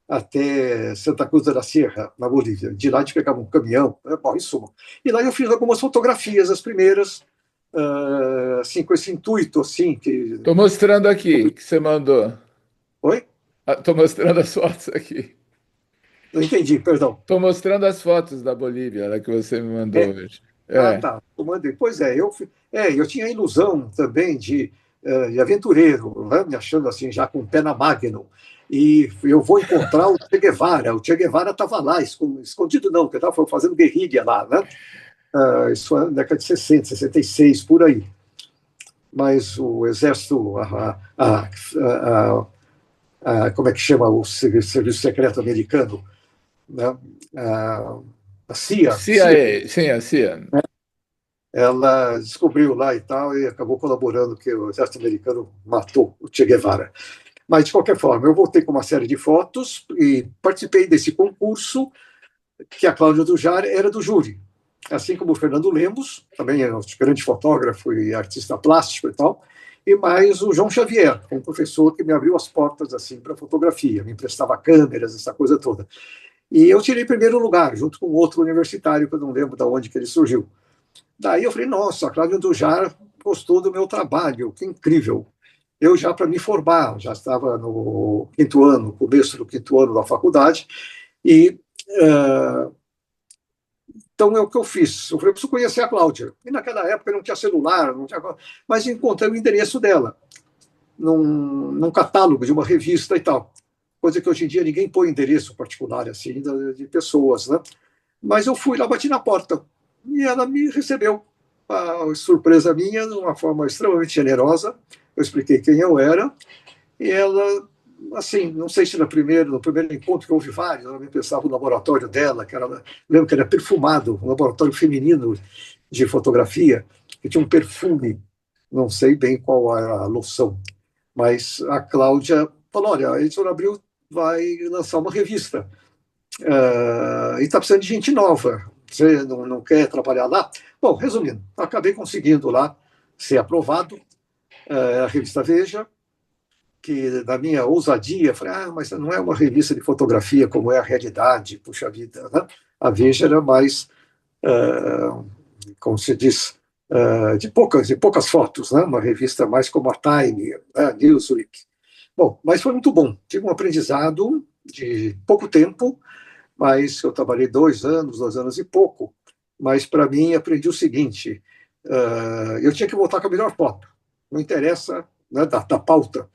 até Santa Cruz da Sierra, na Bolívia. De lá a gente pegava um caminhão, bom, em suma. E lá eu fiz algumas fotografias, as primeiras, assim, com esse intuito, assim, que... Estou mostrando aqui que você mandou. Oi? Estou mostrando as fotos aqui. Não entendi, perdão. Estou mostrando as fotos da Bolívia, lá que você me mandou É, hoje. Ah, É, tá. Eu mandei. Pois é, eu tinha a ilusão também de aventureiro, né? Me achando assim, já com o pé na Magnum. E eu vou encontrar o Che Guevara. O Che Guevara estava lá, escondido não, porque estava fazendo guerrilha lá, né? Isso foi na década de 60, 66, por aí. Mas o exército, como é que chama o serviço secreto americano, né? A, a CIA, CIA, sim, a CIA. ela descobriu lá e tal, e acabou colaborando que o exército americano matou o Che Guevara. Mas, de qualquer forma, eu voltei com uma série de fotos e participei desse concurso, que a Cláudia Dujar era do júri. Assim como o Fernando Lemos, também é um grande fotógrafo e artista plástico e tal, e mais o João Xavier, um professor que me abriu as portas assim para fotografia, me emprestava câmeras, essa coisa toda. E eu tirei primeiro lugar, junto com outro universitário, que eu não lembro de onde que ele surgiu. Daí eu falei, nossa, a Cláudia Dujar gostou do meu trabalho, que incrível. Eu já para me formar, já estava no quinto ano, começo do quinto ano da faculdade, e então é o que eu fiz. Eu falei, eu preciso conhecer a Cláudia. E naquela época não tinha celular, não tinha... mas encontrei o endereço dela num catálogo de uma revista e tal. Coisa que hoje em dia ninguém põe endereço particular assim de pessoas, né? Mas eu fui lá, bati na porta e ela me recebeu. A surpresa minha, de uma forma extremamente generosa. Eu expliquei quem eu era e ela, assim, não sei se no primeiro encontro que houve vários, ela me pensava no laboratório dela, lembro que era perfumado, um laboratório feminino de fotografia, que tinha um perfume, não sei bem qual era a loção, mas a Cláudia falou, olha, a Editora Abril vai lançar uma revista, e está precisando de gente nova, você não quer trabalhar lá? Bom, resumindo, acabei conseguindo lá ser aprovado, a revista Veja, que da minha ousadia, falei, mas não é uma revista de fotografia como é a realidade, puxa vida, né? A Veja era mais, como se diz, de poucas fotos, né? Uma revista mais como a Time, né? Newsweek. Bom, mas foi muito bom. Tive um aprendizado de pouco tempo, mas eu trabalhei 2 anos, 2 anos e pouco. Mas para mim aprendi o seguinte: eu tinha que voltar com a melhor foto. Não interessa, né, da pauta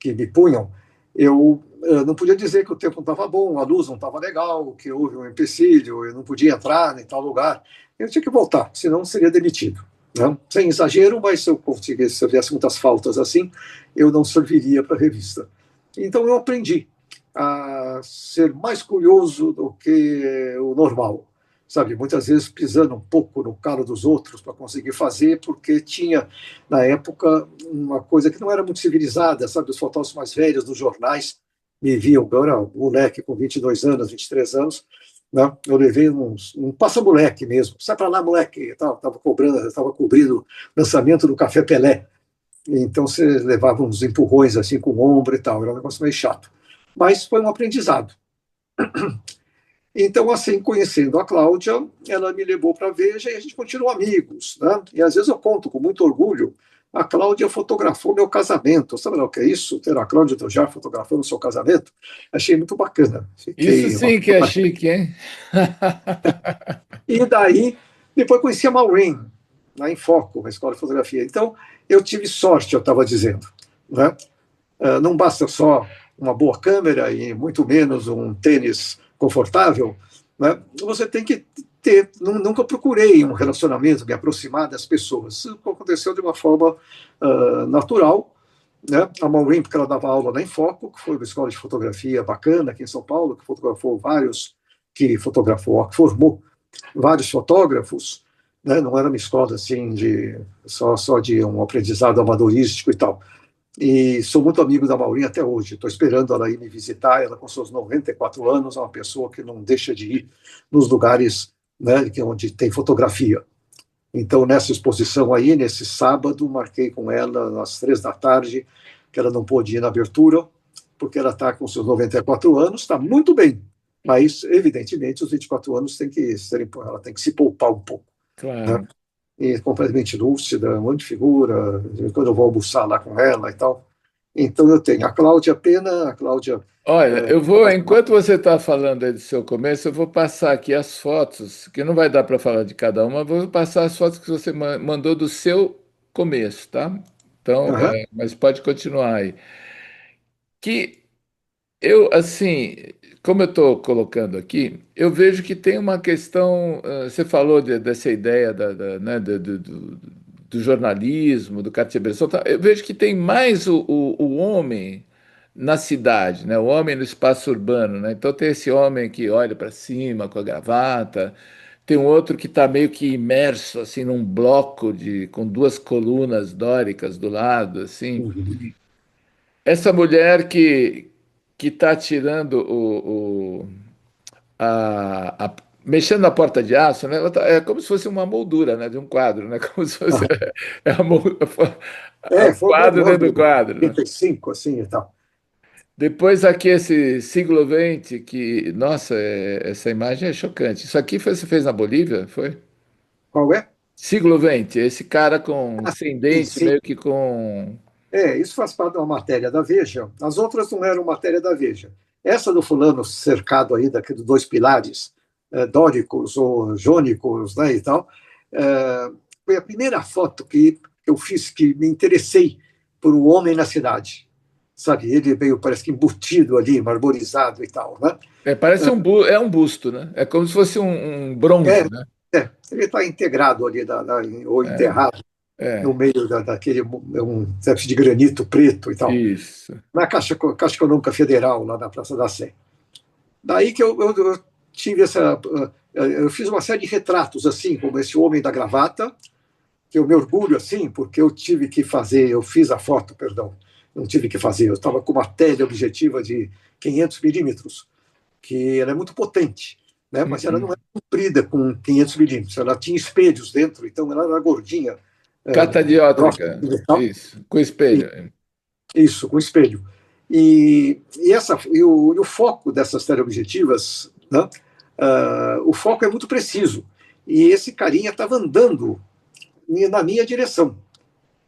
que me punham, eu não podia dizer que o tempo não estava bom, a luz não estava legal, que houve um empecilho, eu não podia entrar em tal lugar. Eu tinha que voltar, senão seria demitido. Né? Sem exagero, mas se eu conseguisse, se eu tivesse muitas faltas assim, eu não serviria para a revista. Então eu aprendi a ser mais curioso do que o normal, sabe? Muitas vezes pisando um pouco no calo dos outros para conseguir fazer, porque tinha, na época, uma coisa que não era muito civilizada, sabe? Os fotógrafos mais velhos dos jornais me viam, eu era um moleque com 22 anos, 23 anos, né? Eu levei um passa-moleque mesmo, sai para lá, moleque, estava cobrando, estava cobrindo o lançamento do Café Pelé, então você levava uns empurrões assim com o ombro e tal, era um negócio meio chato. Mas foi um aprendizado. Então, assim, conhecendo a Cláudia, ela me levou para a Veja e a gente continuou amigos. Né? E às vezes eu conto com muito orgulho, a Cláudia fotografou meu casamento. Sabe lá o que é isso? Ter a Cláudia Tojar fotografando o seu casamento? Achei muito bacana. Isso Fiquei... sim que é chique, hein? E daí, depois conheci a Maureen, na Infoco, na Escola de Fotografia. Então, eu tive sorte, eu estava dizendo. Né? Não basta só uma boa câmera e muito menos um tênis confortável, né? Você tem que ter. Nunca procurei um relacionamento, me aproximar das pessoas. Isso aconteceu de uma forma natural. Né? A Maureen, porque ela dava aula na Infoco, que foi uma escola de fotografia bacana aqui em São Paulo, que fotografou vários, que fotografou, que formou vários fotógrafos. Né? Não era uma escola assim de só de um aprendizado amadorístico e tal. E sou muito amigo da Maureen até hoje. Estou esperando ela ir me visitar. Ela, com seus 94 anos, é uma pessoa que não deixa de ir nos lugares, né, onde tem fotografia. Então, nessa exposição aí, nesse sábado, marquei com ela às 3 da tarde, que ela não pôde ir na abertura, porque ela está com seus 94 anos, está muito bem. Mas, evidentemente, os 24 anos ela tem que se poupar um pouco. Né? Claro. E completamente lúcida, muito figura, quando eu vou almoçar lá com ela e tal. Então eu tenho a Cláudia Pena, a Cláudia. Olha, eu vou, enquanto você está falando aí do seu começo, eu vou passar aqui as fotos, que não vai dar para falar de cada uma, vou passar as fotos que você mandou do seu começo, tá? Então, Aham, mas pode continuar aí. Que eu, assim, como eu estou colocando aqui, eu vejo que tem uma questão. Você falou dessa ideia né, do jornalismo, do Cartier-Bresson. Tá? Eu vejo que tem mais o homem na cidade, né? O homem no espaço urbano, né? Então tem esse homem que olha para cima com a gravata, tem um outro que está meio que imerso assim num bloco com duas colunas dóricas do lado, assim. uhum. essa mulher que está tirando mexendo na porta de aço, né? É como se fosse uma moldura, né, de um quadro, né? Como se fosse é a É, o foi o quadro mesmo dentro ano, do quadro, né? 85, assim e tal. Depois aqui esse siglo XX, que, nossa, essa imagem é chocante. Isso aqui você fez na Bolívia, foi? Qual é? Siglo XX, esse cara com Ah, sem sim, dente, sim. meio que com. Isso faz parte de uma matéria da Veja. As outras não eram matéria da Veja. Essa do fulano cercado aí daqueles dois pilares, dóricos ou jônicos, né, e tal, foi a primeira foto que eu fiz que me interessei por um homem na cidade. Sabe, ele veio, parece que embutido ali, marmorizado e tal, né? Parece é um busto, né? É como se fosse um É, bronze, né? ele está integrado ali, ou É, enterrado no é, meio daquele um de granito preto e tal, isso. na Caixa Econômica Federal, lá na Praça da Sé. Daí que eu tive essa. Eu fiz uma série de retratos, assim, como esse homem da gravata, que eu me orgulho, assim, porque eu tive que fazer, eu fiz a foto, perdão, não tive que fazer, eu estava com uma teleobjetiva de 500 milímetros, que ela é muito potente, né? Mas ela não Uhum. é comprida com 500 milímetros, ela tinha espelhos dentro, então ela era gordinha, grossa Catadiótrica, e tal, isso, com espelho. isso, com espelho. E o foco dessas teleobjetivas, né, o foco é muito preciso. E esse carinha estava andando na minha direção.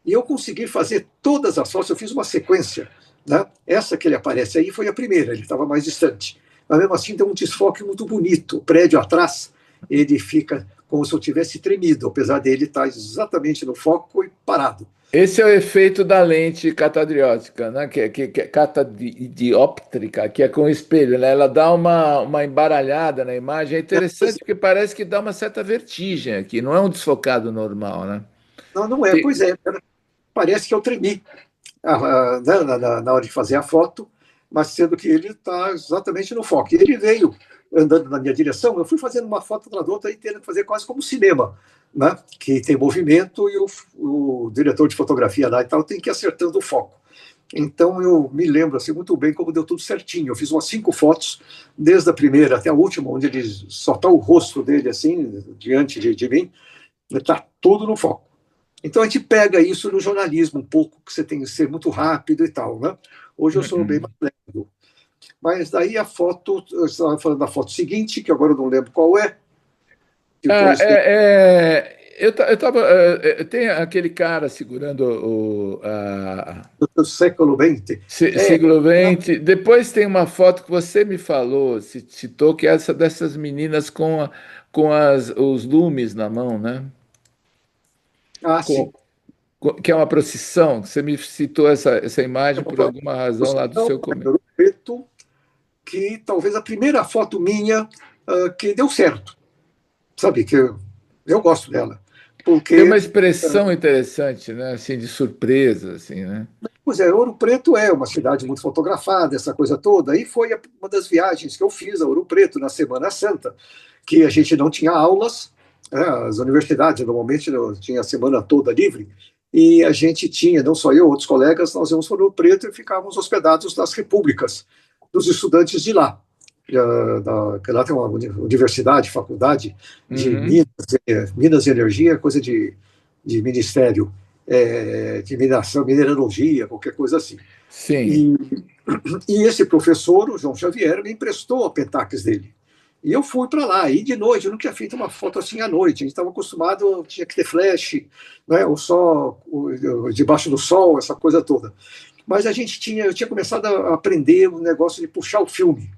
E eu consegui fazer todas as fotos, eu fiz uma sequência. Né? Essa que ele aparece aí foi a primeira, ele estava mais distante. Mas mesmo assim, tem um desfoque muito bonito. O prédio atrás, ele fica como se eu tivesse tremido, apesar dele estar exatamente no foco e parado. Esse é o efeito da lente catadriótica, né? Que é catadióptrica, que é com espelho, né? Ela dá uma embaralhada na imagem. É interessante porque parece que dá uma certa vertigem aqui, não é um desfocado normal, né? Não, não é, Tem- pois é. Parece que eu tremi né, na hora de fazer a foto, mas sendo que ele está exatamente no foco. E ele veio andando na minha direção, eu fui fazendo uma foto atrás da outra e tendo que fazer quase como cinema, né? Que tem movimento e o diretor de fotografia lá e tal tem que ir acertando o foco. Então eu me lembro assim, muito bem como deu tudo certinho. Eu fiz umas 5 fotos, desde a primeira até a última, onde ele só está o rosto dele assim, diante de mim, está tudo no foco. Então a gente pega isso no jornalismo um pouco, que você tem que ser muito rápido e tal, né? Hoje eu sou bem Uhum. mais lento. Mas daí a foto, eu estava falando da foto seguinte, que agora eu não lembro qual é. Ah, Depois tem eu tava, tem aquele cara segurando o século XX. É, siglo XX. Depois tem uma foto que você me falou, citou, que é essa dessas meninas com os lumes na mão, né? sim. Com, que é uma procissão. Você me citou essa É imagem uma por alguma razão lá do posição, seu comentário. Ouro Preto, que talvez a primeira foto minha que deu certo. Sabe, que eu gosto dela. Tem uma Porque expressão interessante, né? Assim, de surpresa, assim, né? pois é, Ouro Preto é uma cidade muito fotografada, essa coisa toda. E foi uma das viagens que eu fiz a Ouro Preto na Semana Santa, que a gente não tinha aulas, né, as universidades normalmente não tinha a semana toda livre, e a gente tinha, não só eu, outros colegas, nós íamos para Ouro Preto e ficávamos hospedados nas repúblicas dos estudantes de lá. Que lá tem uma universidade, faculdade de Uhum. Minas e Energia, coisa de ministério de mineração, mineralogia, qualquer coisa assim. Sim. E, e esse professor, o João Xavier, me emprestou a Pentax dele. E eu fui para lá, e de noite, eu nunca tinha feito uma foto assim à noite, a gente estava acostumado, tinha que ter flash, né, o sol, debaixo do sol, essa coisa toda. Mas eu tinha começado a aprender o negócio de puxar o filme,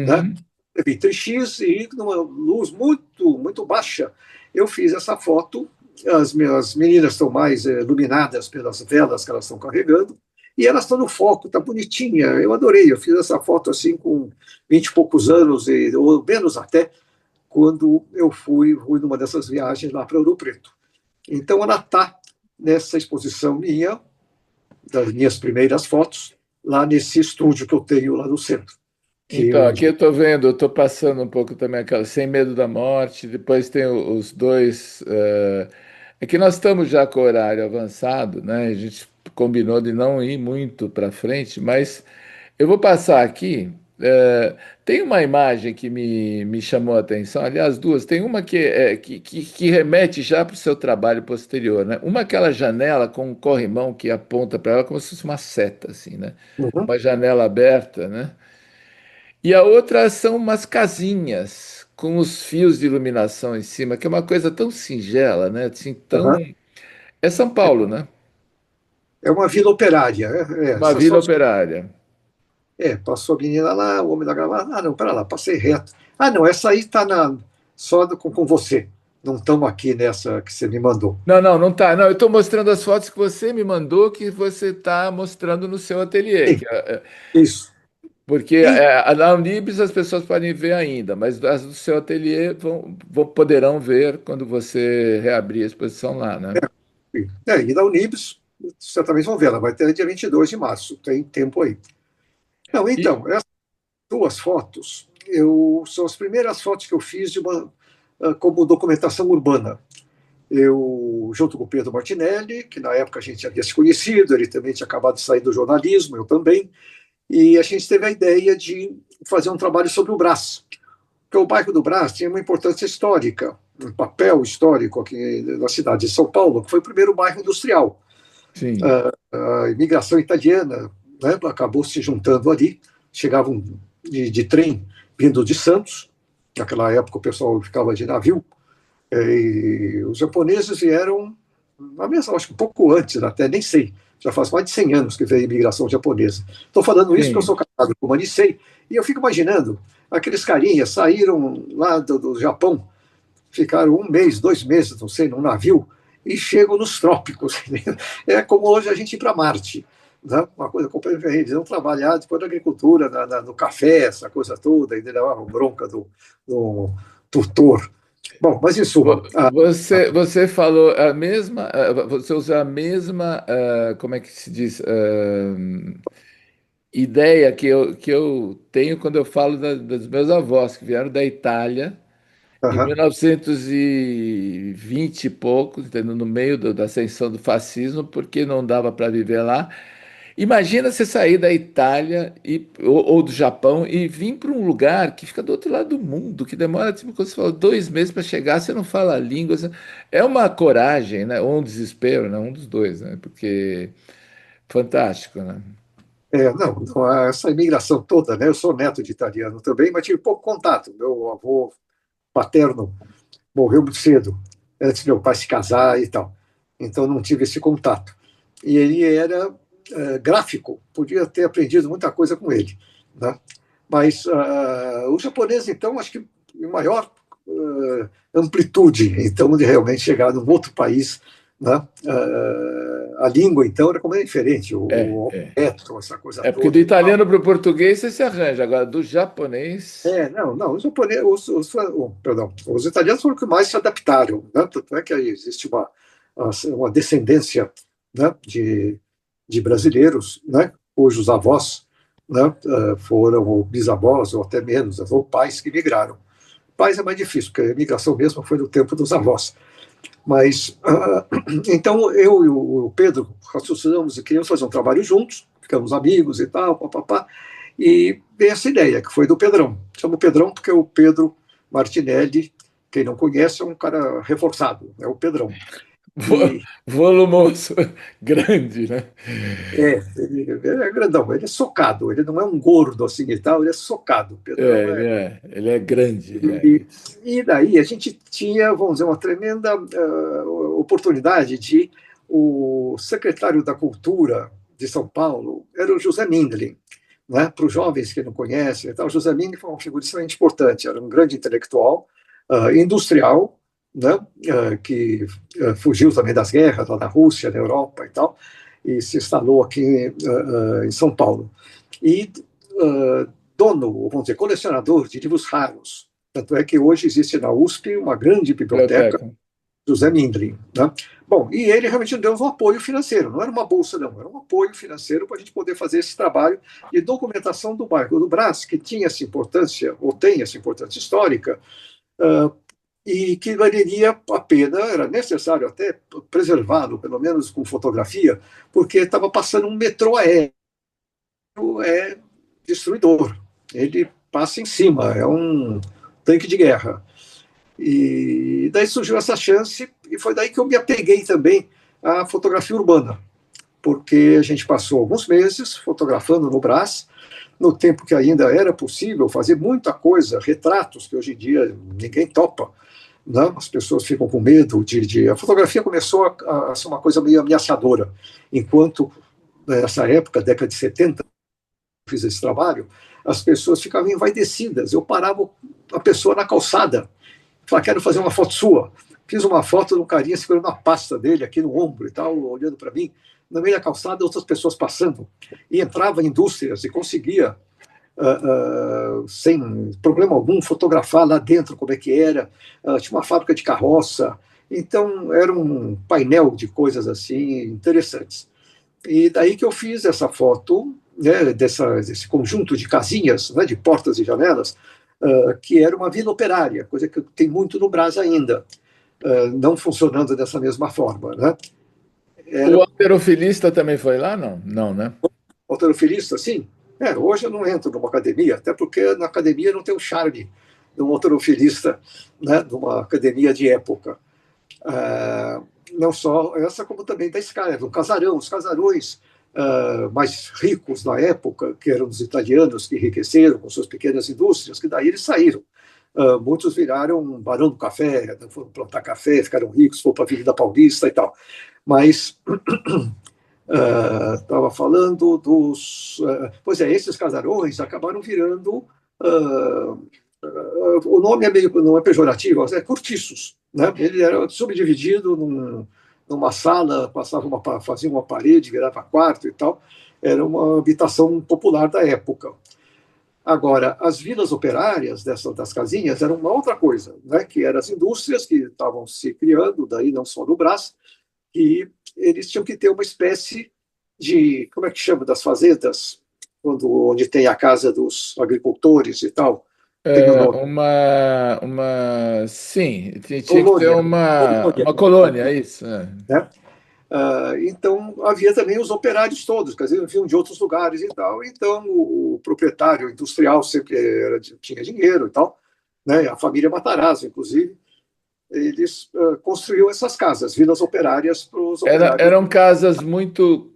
né? Uhum. Levei 3x e numa luz muito, muito baixa, eu fiz essa foto. As minhas meninas estão mais iluminadas pelas velas que elas estão carregando, e elas estão no foco, tá bonitinha. Eu adorei, eu fiz essa foto assim com 20 e poucos anos, ou menos até, quando eu fui numa dessas viagens lá para Ouro Preto. Então ela está nessa exposição minha, das minhas primeiras fotos, lá nesse estúdio que eu tenho lá no centro. Que Então, aqui onde eu estou vendo, eu estou passando um pouco também aquela Sem Medo da Morte, depois tem os dois. É que nós estamos já com o horário avançado, né? A gente combinou de não ir muito para frente, mas eu vou passar aqui. Tem uma imagem que me chamou a atenção, aliás, duas. Tem uma que remete já para o seu trabalho posterior, né? Uma aquela janela com um corrimão que aponta para ela como se fosse uma seta, assim, né? Uhum, Uma janela aberta, né? E a outra são umas casinhas com os fios de iluminação em cima, que é uma coisa tão singela, né? Assim, tão... aham. É São Paulo, né? É uma vila operária. Uma Essas vila fotos. operária. Passou a menina lá, o homem da gravata. Ah, não, pera lá, passei reto. Ah, não, essa aí está só com você. Não estamos aqui nessa que você me mandou. Não, não, não tá. Não, eu estou mostrando as fotos que você me mandou, que você está mostrando no seu ateliê. Sim, isso. Porque E, na Unibis as pessoas podem ver ainda, mas as do seu ateliê poderão ver quando você reabrir a exposição lá, né? e da Unibis, certamente vão ver, ela vai ter dia 22 de março, tem tempo aí. Não, E, então, essas duas fotos são as primeiras fotos que eu fiz como documentação urbana. Eu, junto com o Pedro Martinelli, que na época a gente havia se conhecido, ele também tinha acabado de sair do jornalismo, eu também, e a gente teve a ideia de fazer um trabalho sobre o Brás, porque o bairro do Brás tinha uma importância histórica, um papel histórico aqui na cidade de São Paulo, que foi o primeiro bairro industrial. sim, A imigração italiana, né, acabou se juntando ali, chegavam de trem vindo de Santos, naquela época o pessoal ficava de navio, e os japoneses vieram, na mesma, acho que um pouco antes, até nem sei, já faz mais de 100 anos que veio a imigração japonesa. Estou falando isso porque eu sim. sou casado com uma Nisei, e eu fico imaginando, aqueles carinhas saíram lá do Japão, ficaram um mês, 2 meses, não sei, num navio, e chegam nos trópicos. É como hoje a gente ir para Marte. Né? Uma coisa completamente diferente. Eles vão trabalhar depois na agricultura, no café, essa coisa toda, e levavam bronca do tutor. Bom, mas em suma, Você falou a mesma, você usa a mesma, como é que se diz, ideia que eu tenho quando eu falo dos meus avós, que vieram da Itália em 1920 e vinte e poucos, entendeu? No meio da ascensão do fascismo, porque não dava para viver lá. Imagina você sair da Itália ou do Japão e vir para um lugar que fica do outro lado do mundo, que demora, tipo, quando você fala, 2 meses para chegar, você não fala a língua. É uma coragem, né? Ou um desespero, né? Um dos dois, né? Porque fantástico, né? não, não, essa imigração toda, né? Eu sou neto de italiano também, mas tive pouco contato. Meu avô paterno morreu muito cedo, antes de meu pai se casar e tal. Então não tive esse contato. E ele era gráfico, podia ter aprendido muita coisa com ele. Né? Mas o japonês, então, acho que em maior amplitude, então, de realmente chegar num outro país. Né? A língua, então, era completamente diferente, É, o é. alfabeto, essa coisa É porque do toda. italiano para o português você se arranja, agora do japonês. Não, não, os japoneses, perdão, os italianos foram os que mais se adaptaram, né? Tanto é que aí existe uma descendência, né, de brasileiros, né, cujos avós, né, foram ou bisavós ou até menos, ou pais que migraram. Pais é mais difícil, porque a imigração mesmo foi no tempo dos avós. Mas, então, eu e o Pedro raciocinamos e queríamos fazer um trabalho juntos, ficamos amigos e tal, papapá, e veio essa ideia, que foi do Pedrão. Chamo Pedrão porque o Pedro Martinelli, quem não conhece, é um cara reforçado, é o Pedrão. E Volumoso, grande, né? ele é grandão, ele é socado, ele não é um gordo assim e tal, ele é socado. O É, Pedrão ele é. é, ele é grande. É E, isso. e daí a gente tinha, vamos dizer, uma tremenda oportunidade de o secretário da Cultura de São Paulo era o José Mindlin. Né? Para os jovens que não conhecem, então, o José Mindlin foi uma figura extremamente importante, era um grande intelectual, industrial, né? Que fugiu também das guerras lá na Rússia, na Europa e tal, e se instalou aqui em São Paulo. E dono, vamos dizer, colecionador de livros raros. Tanto é que hoje existe na USP uma grande biblioteca, Biblioteca. José Mindlin. Né? Bom, e ele realmente deu um apoio financeiro, não era uma bolsa, não, era um apoio financeiro para a gente poder fazer esse trabalho de documentação do bairro do Brás, que tinha essa importância, ou tem essa importância histórica, uh, e que valeria a pena, era necessário até preservá-lo, pelo menos com fotografia, porque estava passando um metrô aéreo, é destruidor. Ele passa em cima, é um tanque de guerra. E daí surgiu essa chance, e foi daí que eu me apeguei também à fotografia urbana, porque a gente passou alguns meses fotografando no Brás, no tempo que ainda era possível fazer muita coisa, retratos que hoje em dia ninguém topa, né? As pessoas ficam com medo A fotografia começou a ser uma coisa meio ameaçadora, enquanto nessa época, década de 70, fiz esse trabalho, as pessoas ficavam envaidecidas. Eu parava a pessoa na calçada, falava, quero fazer uma foto sua. Fiz uma foto de um carinha segurando a pasta dele aqui no ombro e tal, olhando para mim. No meio da calçada, outras pessoas passando. E entrava em indústrias e conseguia, sem problema algum, fotografar lá dentro como é que era. Tinha uma fábrica de carroça. Então, era um painel de coisas assim interessantes. E daí que eu fiz essa foto, né, desse conjunto de casinhas, né, de portas e janelas, que era uma vila operária, coisa que tem muito no Brás ainda, não funcionando dessa mesma forma. Né? O Era halterofilista também foi lá? Não, não, né? halterofilista, sim. Hoje eu não entro numa academia, até porque na academia não tem o charme de um halterofilista, né, de uma academia de época. Não só essa, como também da Sky, do casarão, os casarões mais ricos na época, que eram os italianos que enriqueceram com suas pequenas indústrias, que daí eles saíram. Muitos viraram barão do café, foram plantar café, ficaram ricos, foram para a Avenida Paulista e tal. Mas estava falando dos... pois é, esses casarões acabaram virando... o nome não é pejorativo, é cortiços. Né? Ele era subdividido numa sala, fazia uma parede, virava quarto e tal. Era uma habitação popular da época. Agora, as vilas operárias das casinhas eram uma outra coisa, né? Que eram as indústrias que estavam se criando, daí não só no Brás, e eles tinham que ter uma espécie de, como é que chama, das fazendas, onde tem a casa dos agricultores e tal, tem o nome. Sim, tinha que ter Colônia. uma colônia, é isso. Né? Então, havia também os operários todos, quer dizer, vinham de outros lugares e tal. Então, o proprietário industrial sempre tinha dinheiro e tal, né? A família Matarazzo, inclusive, eles construíam essas casas, vilas operárias para os operários. Eram casas muito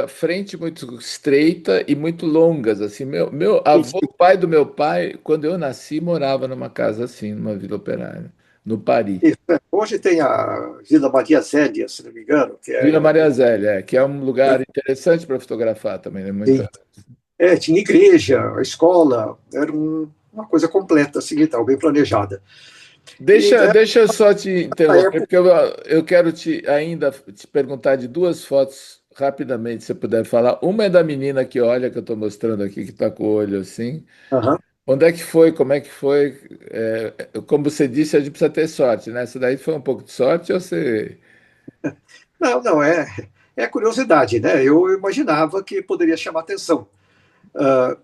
a frente muito estreita e muito longas, assim. Meu avô, o pai do meu pai, quando eu nasci, morava numa casa assim, numa vila operária, no Paris. Isso, né? Hoje tem a Vila Maria Zélia, se não me engano, que Vila é, Maria Zélia, que é um lugar interessante para fotografar também, né? Muita... tinha igreja, a escola, era uma coisa completa, assim, tal, bem planejada. E Deixa eu só te nessa interromper, época, porque eu quero ainda te perguntar de duas fotos rapidamente, se você puder falar. Uma é da menina que olha, que eu estou mostrando aqui, que está com o olho assim. aham. Onde é que foi? Como é que foi? Como você disse, a gente precisa ter sorte, né? Isso daí foi um pouco de sorte ou você... Não, não, é curiosidade, né? Eu imaginava que poderia chamar atenção. Ah,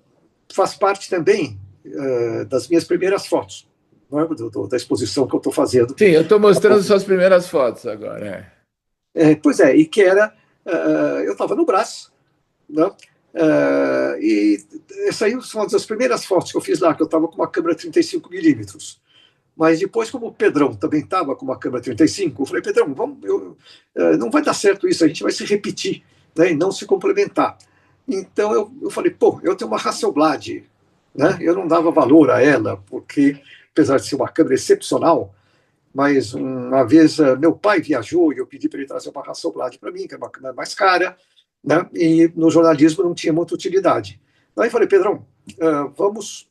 faz parte também das minhas primeiras fotos, não é? Da exposição que eu estou fazendo. Sim, eu estou mostrando suas primeiras fotos agora. Pois é, e que era, eu estava no Brás, né? E essa aí foi uma das primeiras fotos que eu fiz lá, que eu estava com uma câmera 35 mm. Mas depois, como o Pedrão também estava com uma câmera 35, eu falei, Pedrão, não vai dar certo isso, a gente vai se repetir, né, e não se complementar. Então eu falei, pô, eu tenho uma Hasselblad, né, eu não dava valor a ela, porque apesar de ser uma câmera excepcional, mas uma vez meu pai viajou e eu pedi para ele trazer uma Hasselblad para mim, que é uma câmera mais cara, né, e no jornalismo não tinha muita utilidade. Daí eu falei, Pedrão, vamos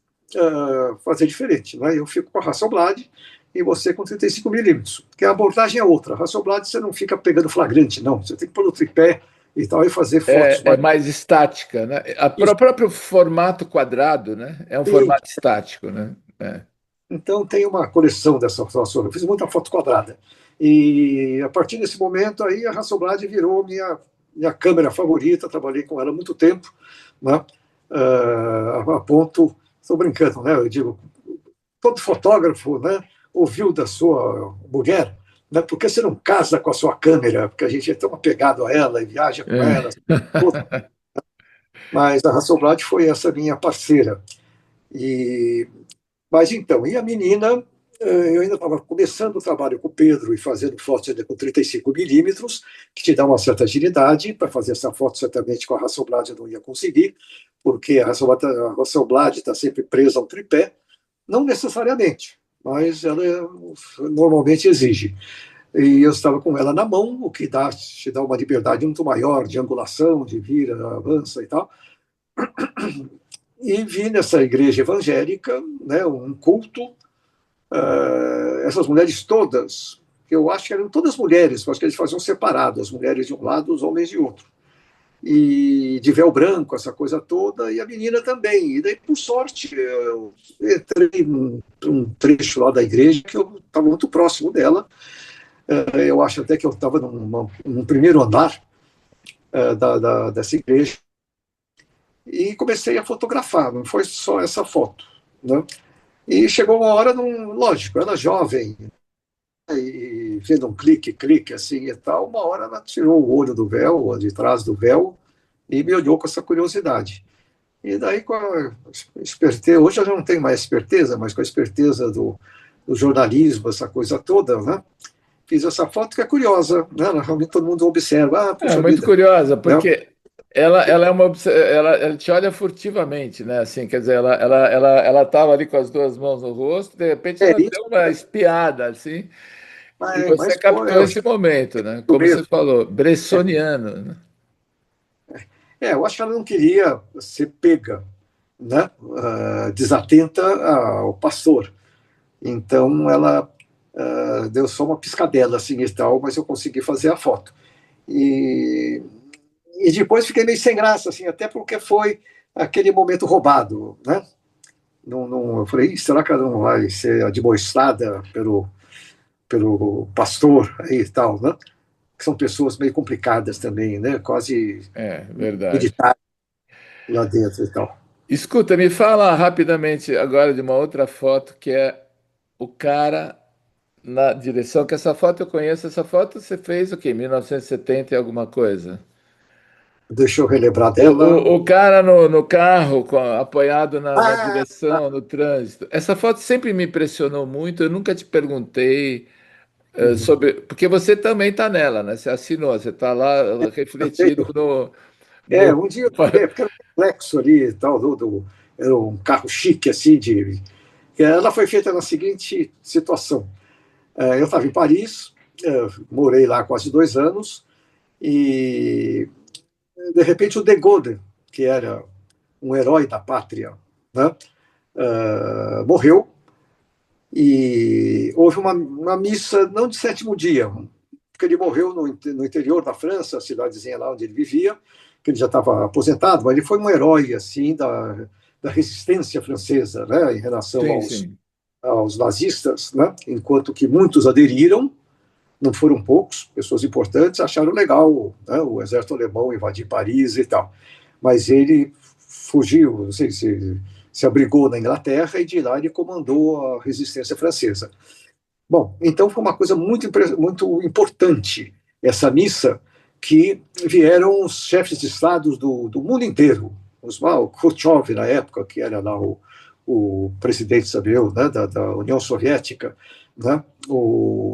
fazer diferente. Né? Eu fico com a Hasselblad e você com 35 mm, porque a abordagem é outra. A Hasselblad você não fica pegando flagrante, não. Você tem que pôr no tripé e tal e fazer fotos É mais... mais estática, né? O próprio formato quadrado, né? É um Isso. formato estático, né? Então tem uma coleção dessa foto. Eu fiz muita foto quadrada. E a partir desse momento aí a Hasselblad virou minha câmera favorita. Trabalhei com ela há muito tempo, né? A ponto, estou brincando, né? Eu digo, todo fotógrafo, né? ouviu da sua mulher, né, por que você não casa com a sua câmera? Porque a gente é tão apegado a ela e viaja com ela. Mas a Hasselblad foi essa minha parceira. E, mas então, e a menina, eu ainda estava começando o trabalho com o Pedro e fazendo fotos ainda com 35 milímetros, que te dá uma certa agilidade. Para fazer essa foto, certamente com a Hasselblad eu não ia conseguir, porque a Hasselblad está sempre presa ao tripé, não necessariamente, mas ela normalmente exige. E eu estava com ela na mão, o que te dá uma liberdade muito maior de angulação, de vira, avança e tal. E vi nessa igreja evangélica, né, um culto, essas mulheres todas, que eu acho que eram todas mulheres, mas que eles faziam separado, as mulheres de um lado, os homens de outro. E de véu branco, essa coisa toda, e a menina também. E daí, por sorte, eu entrei num trecho lá da igreja que eu estava muito próximo dela. Eu acho até que eu estava num primeiro andar dessa igreja, e comecei a fotografar, não foi só essa foto, né? E chegou uma hora, lógico, ela jovem, e vendo um clique assim e tal, uma hora ela tirou o olho do véu, de trás do véu, e me olhou com essa curiosidade. E daí, com a esperteza, hoje eu já não tenho mais esperteza, mas com a esperteza do jornalismo, essa coisa toda, né? Fiz essa foto que é curiosa, né? Realmente todo mundo observa, É puxa muito vida, curiosa, né? porque ela é ela te olha furtivamente, né? Assim, quer dizer, ela estava ali com as duas mãos no rosto, de repente É ela isso, deu uma espiada, assim, e você mas pô, captou esse momento, né? o Como você mesmo. falou, bressoniano, né? Eu acho que ela não queria ser pega, né? Desatenta ao pastor. Então ela deu só uma piscadela assim e tal, mas eu consegui fazer a foto. E, e depois fiquei meio sem graça, assim, até porque foi aquele momento roubado, né? Eu falei, será que ela não vai ser admoestada pelo pastor aí e tal, né? Que são pessoas meio complicadas também, né? Quase É, verdade. militares lá dentro e tal. Escuta, me fala rapidamente agora de uma outra foto que é o cara na direção, que essa foto eu conheço, essa foto você fez o quê? 1970 e alguma coisa? Deixa eu relembrar O, dela. o cara no carro, apoiado na Ah, direção, no trânsito. Essa foto sempre me impressionou muito. Eu nunca te perguntei sobre. Porque você também está nela, né? Você assinou, você está lá eu refletido tenho. no... Um dia eu tirei, porque era um complexo ali e tal, era um carro chique, assim, ela foi feita na seguinte situação. Eu estava em Paris, morei lá quase 2 anos, e de repente o De Gaulle, que era um herói da pátria, né, morreu, e houve uma missa, não de sétimo dia, porque ele morreu no interior da França, a cidadezinha lá onde ele vivia, que ele já estava aposentado, mas ele foi um herói assim da resistência francesa, né, em relação Sim, aos, sim. aos nazistas, né, enquanto que muitos aderiram, não foram poucos, pessoas importantes acharam legal, né, o exército alemão invadir Paris e tal, mas ele fugiu, não sei se abrigou na Inglaterra e de lá ele comandou a resistência francesa. Bom, então foi uma coisa muito importante essa missa, que vieram os chefes de estados do mundo inteiro. O Khrushchev, na época, que era lá o presidente, sabe eu, né, da União Soviética, né?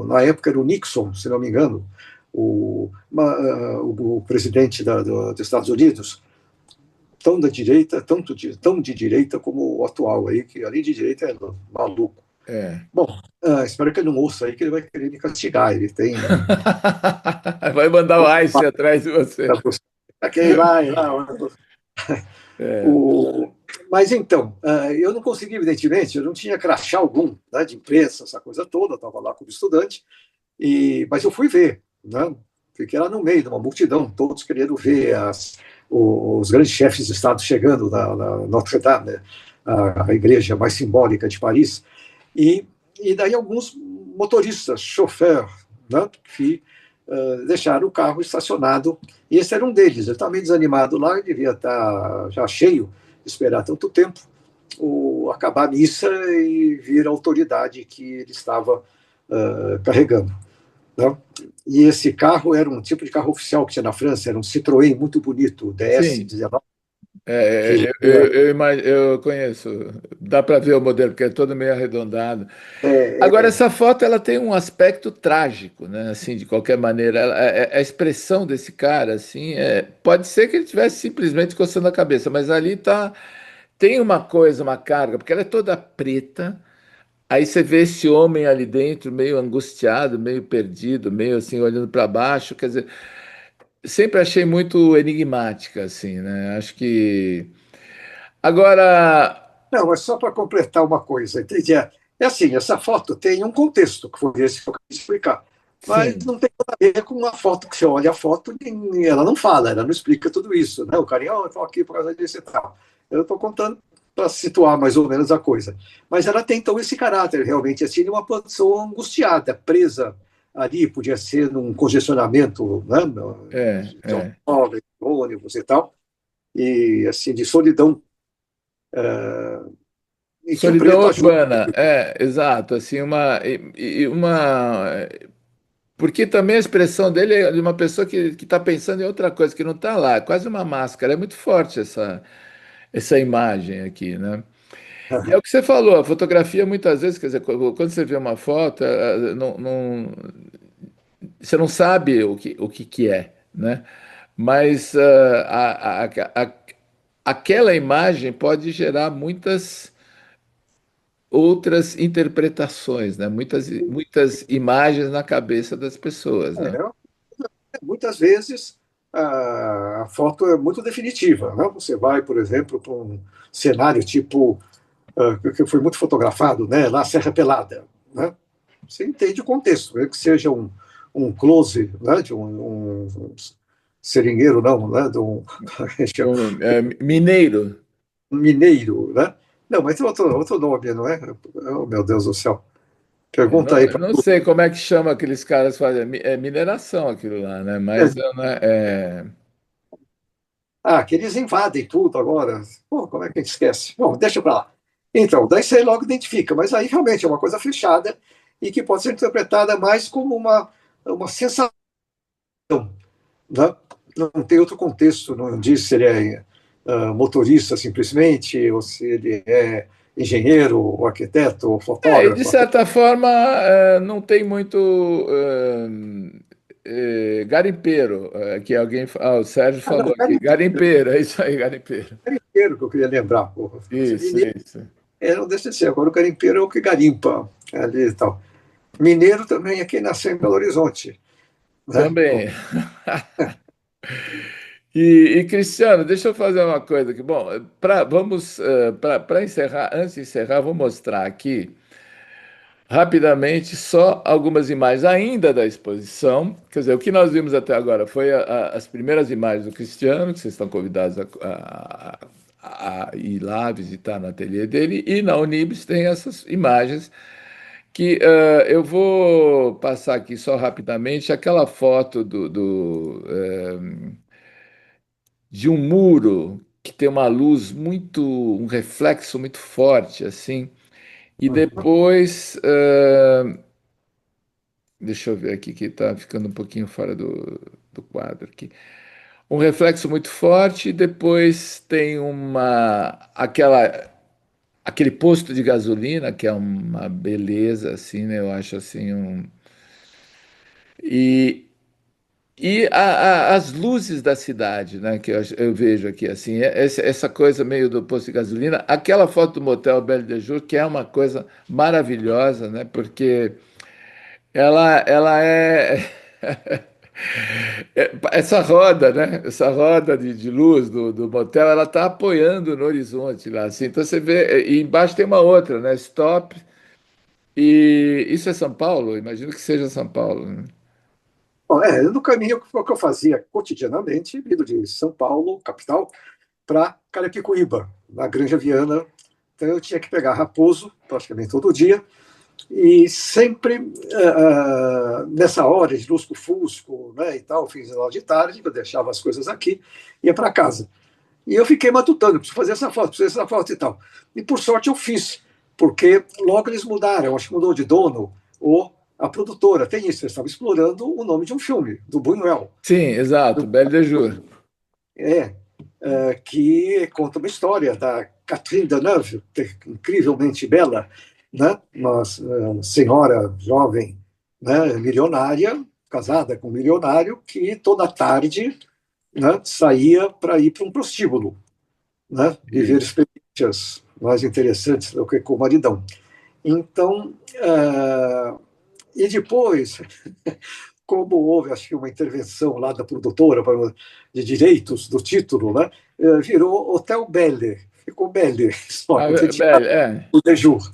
Na época era o Nixon, se não me engano, o presidente dos Estados Unidos, tão da direita, tão de direita como o atual aí, que além de direita é maluco. É. Bom, espero que ele não ouça aí, que ele vai querer me castigar. Ele tem. Vai mandar o Ice atrás de você. Aquele lá. É. O... Mas então, eu não consegui, evidentemente, eu não tinha crachá algum, né, de imprensa, essa coisa toda, eu estava lá como estudante, mas eu fui ver, né? Fiquei lá no meio de uma multidão, todos querendo ver os grandes chefes de Estado chegando na Notre-Dame, né, a igreja mais simbólica de Paris, e, e daí alguns motoristas, chofer, né, que deixaram o carro estacionado, e esse era um deles. Eu estava meio desanimado lá, devia estar já cheio, esperar tanto tempo. acabar a missa e vir a autoridade que ele estava carregando. Né? E esse carro era um tipo de carro oficial que tinha na França, era um Citroën muito bonito, o Sim. DS-19, que Eu conheço. Dá para ver o modelo, porque é todo meio arredondado. Agora, é, essa foto ela tem um aspecto trágico, né? Assim, de qualquer maneira, a expressão desse cara, assim, pode ser que ele estivesse simplesmente coçando a cabeça, mas ali tá, tem uma coisa, uma carga, porque ela é toda preta. Aí você vê esse homem ali dentro, meio angustiado, meio perdido, meio assim, olhando para baixo. Quer dizer, sempre achei muito enigmática, assim, né? Acho que. Agora, Não, mas só para completar uma coisa, entende? É assim, essa foto tem um contexto, que foi esse que eu quis explicar, mas sim, não tem nada a ver com uma foto que você olha a foto e ela não fala, ela não explica tudo isso, né? O carinha, eu estou aqui por causa disso e tal. Eu estou contando para situar mais ou menos a coisa. Mas ela tem então esse caráter, realmente, assim, de uma pessoa angustiada, presa ali, podia ser num congestionamento, né? é, De é. automóveis, ônibus e tal, e assim, de solidão, e que o Solidão preto ajuda. urbana, exato, assim, porque também a expressão dele é de uma pessoa que está pensando em outra coisa, que não está lá, é quase uma máscara, é muito forte essa imagem aqui, né? E é o que você falou, a fotografia muitas vezes, quer dizer, quando você vê uma foto, você não sabe o que é, né? Mas aquela imagem pode gerar muitas outras interpretações, né? Muitas imagens na cabeça das pessoas, né? É, muitas vezes a foto é muito definitiva. Né? Você vai, por exemplo, para um cenário tipo que foi muito fotografado, né? Lá Serra Pelada. Né? Você entende o contexto, né? Que seja um close, né? De um seringueiro, não, né? De um, Mineiro. um mineiro, né? Não, mas tem outro nome, não é? Oh, meu Deus do céu. Pergunta aí Eu para não sei como é que chama aqueles caras que fazem. É mineração aquilo lá, né? Mas né, que eles invadem tudo agora. Pô, como é que a gente esquece? Bom, deixa para lá. Então, daí você logo identifica, mas aí realmente é uma coisa fechada e que pode ser interpretada mais como uma sensação, né? Não tem outro contexto, não diz se ele é motorista simplesmente, ou se ele é engenheiro, ou arquiteto, ou e de fotógrafo. certa forma não tem muito garimpeiro, que alguém. O Sérgio Ah, não, falou aqui. Garimpeiro, é isso aí, garimpeiro. garimpeiro que eu queria lembrar. Porra. Isso, Mineiro isso. não deixa de ser. Agora o garimpeiro é o que garimpa ali e tal. Mineiro também é quem nasceu em Belo Horizonte. Né? Bom, Também. E, Cristiano, deixa eu fazer uma coisa aqui. Bom, vamos para encerrar, antes de encerrar, vou mostrar aqui rapidamente só algumas imagens ainda da exposição. Quer dizer, o que nós vimos até agora foi as primeiras imagens do Cristiano, que vocês estão convidados a ir lá visitar no ateliê dele, e na Unibis tem essas imagens que eu vou passar aqui só rapidamente aquela foto de um muro que tem uma luz muito, um reflexo muito forte, assim. E depois, deixa eu ver aqui que está ficando um pouquinho fora do quadro aqui. Um reflexo muito forte, e depois tem aquele posto de gasolina, que é uma beleza, assim, né? Eu acho assim e as luzes da cidade, né, que eu vejo aqui, assim, essa coisa meio do posto de gasolina, aquela foto do motel Belle de Jour, que é uma coisa maravilhosa, né, porque ela essa roda, né, essa roda de luz do motel, ela está apoiando no horizonte lá, assim, então você vê, e embaixo tem uma outra, né, stop, e isso é São Paulo? Imagino que seja São Paulo, né? bom, no caminho o que eu fazia cotidianamente, indo de São Paulo, capital, para Carapicuíba, na Granja Viana. Então eu tinha que pegar Raposo praticamente todo dia e sempre nessa hora de lusco-fusco, né, e tal, fiz aula de tarde, eu deixava as coisas aqui, ia para casa. E eu fiquei matutando, preciso fazer essa foto, preciso fazer essa foto e tal. E por sorte eu fiz, porque logo eles mudaram, acho que mudou de dono, ou a produtora, tem isso, eles estavam explorando o nome de um filme, do Buñuel. Sim, exato, Belle de Jour. É, que conta uma história da Catherine Deneuve, incrivelmente bela, né? Uma senhora jovem, né? Milionária, casada com um milionário, que toda tarde, né? Saía para ir para um prostíbulo, né? Viver Isso. experiências mais interessantes do que com o maridão. Então, e depois, como houve, acho que, uma intervenção lá da produtora de direitos do título, né, virou Hotel Belle, ficou Belle, só, porque tinha Belle, é. o de jour.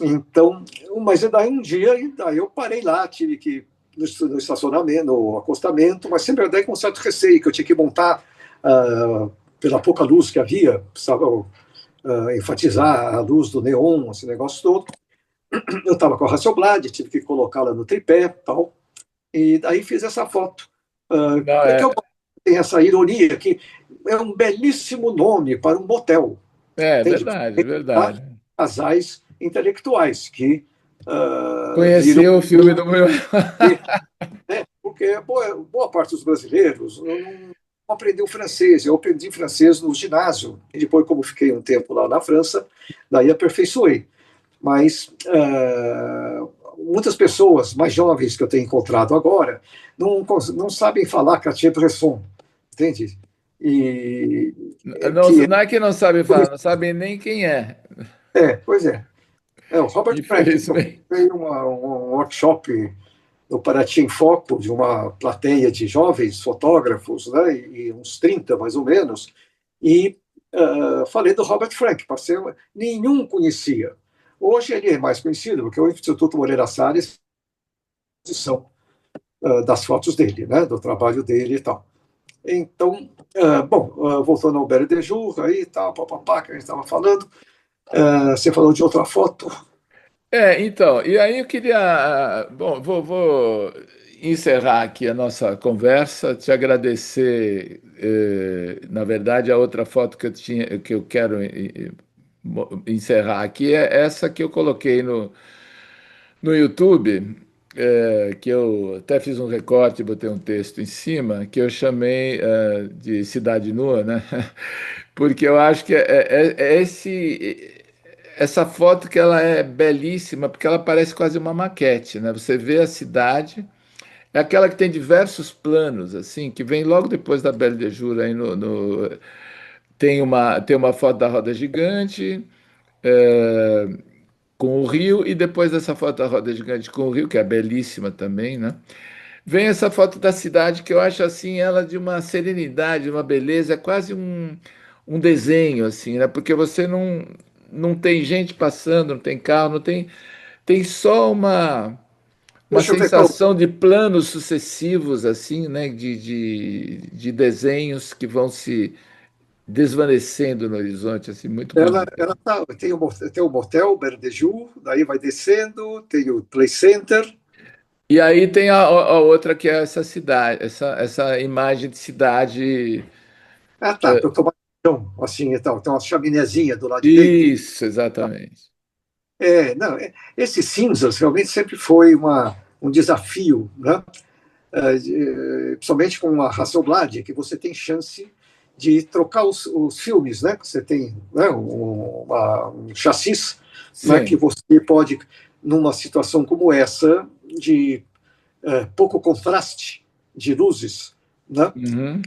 Então, mas daí um dia, daí eu parei lá, tive que ir no estacionamento, no acostamento, mas sempre daí com um certo receio, que eu tinha que montar pela pouca luz que havia, precisava enfatizar a luz do neon, esse negócio todo. Eu estava com a Hasselblad, tive que colocá-la no tripé, tal, e daí fiz essa foto. Não, Que eu tem essa ironia que é um belíssimo nome para um motel, é entende? verdade, Para verdade. casais intelectuais que viram Conheci o filme do meu. né? Porque boa parte dos brasileiros não aprendeu francês. Eu aprendi francês no ginásio e depois, como fiquei um tempo lá na França, daí aperfeiçoei. Mas muitas pessoas mais jovens que eu tenho encontrado agora não sabem falar Cartier-Bresson, entende? E Não, que não é que não sabe falar, não sabe nem quem é, pois é. O Robert Frank, que eu infelizmente. fui um workshop no Paraty em Foco, de uma plateia de jovens fotógrafos, né, e uns 30 mais ou menos, e falei do Robert Frank, parceiro, nenhum conhecia. Hoje ele é mais conhecido, porque o Instituto Moreira Salles são das fotos dele, né, do trabalho dele e tal. Então, bom, voltando ao Belle de Jour, aí tal, papapá, que a gente estava falando, você falou de outra foto. Então, e aí eu queria, bom, vou encerrar aqui a nossa conversa, te agradecer, na verdade, a outra foto que eu tinha, que eu quero encerrar aqui é essa que eu coloquei no YouTube, que eu até fiz um recorte, botei um texto em cima, que eu chamei, de Cidade Nua, né? Porque eu acho que essa foto que ela é belíssima, porque ela parece quase uma maquete, né? Você vê a cidade, é aquela que tem diversos planos, assim, que vem logo depois da Belle de Jour, aí tem uma foto da roda gigante, é, com o rio, e depois dessa foto da roda gigante com o rio, que é belíssima também, né? Vem essa foto da cidade que eu acho assim, ela de uma serenidade, uma beleza, é quase um desenho, assim, né? Porque você não tem gente passando, não tem carro, não tem só uma Deixa eu ver qual. sensação de planos sucessivos, assim, né? De desenhos que vão se desvanecendo no horizonte, assim, muito bonito. Ela tá, tem o motel, Belle de Jour, daí vai descendo, tem o Play Center. E aí tem a outra que é essa cidade, essa imagem de cidade. Ah, tá, para tomar chão, assim e tal. Tem uma chaminézinha do lado direito. Isso, exatamente. Não, esses cinzas realmente sempre foi um desafio, né? Principalmente com a Hasselblad, que você tem chance de trocar os filmes, né? Você tem, né, um chassis, né, que Sim. você pode, numa situação como essa, de pouco contraste de luzes, né? Uhum.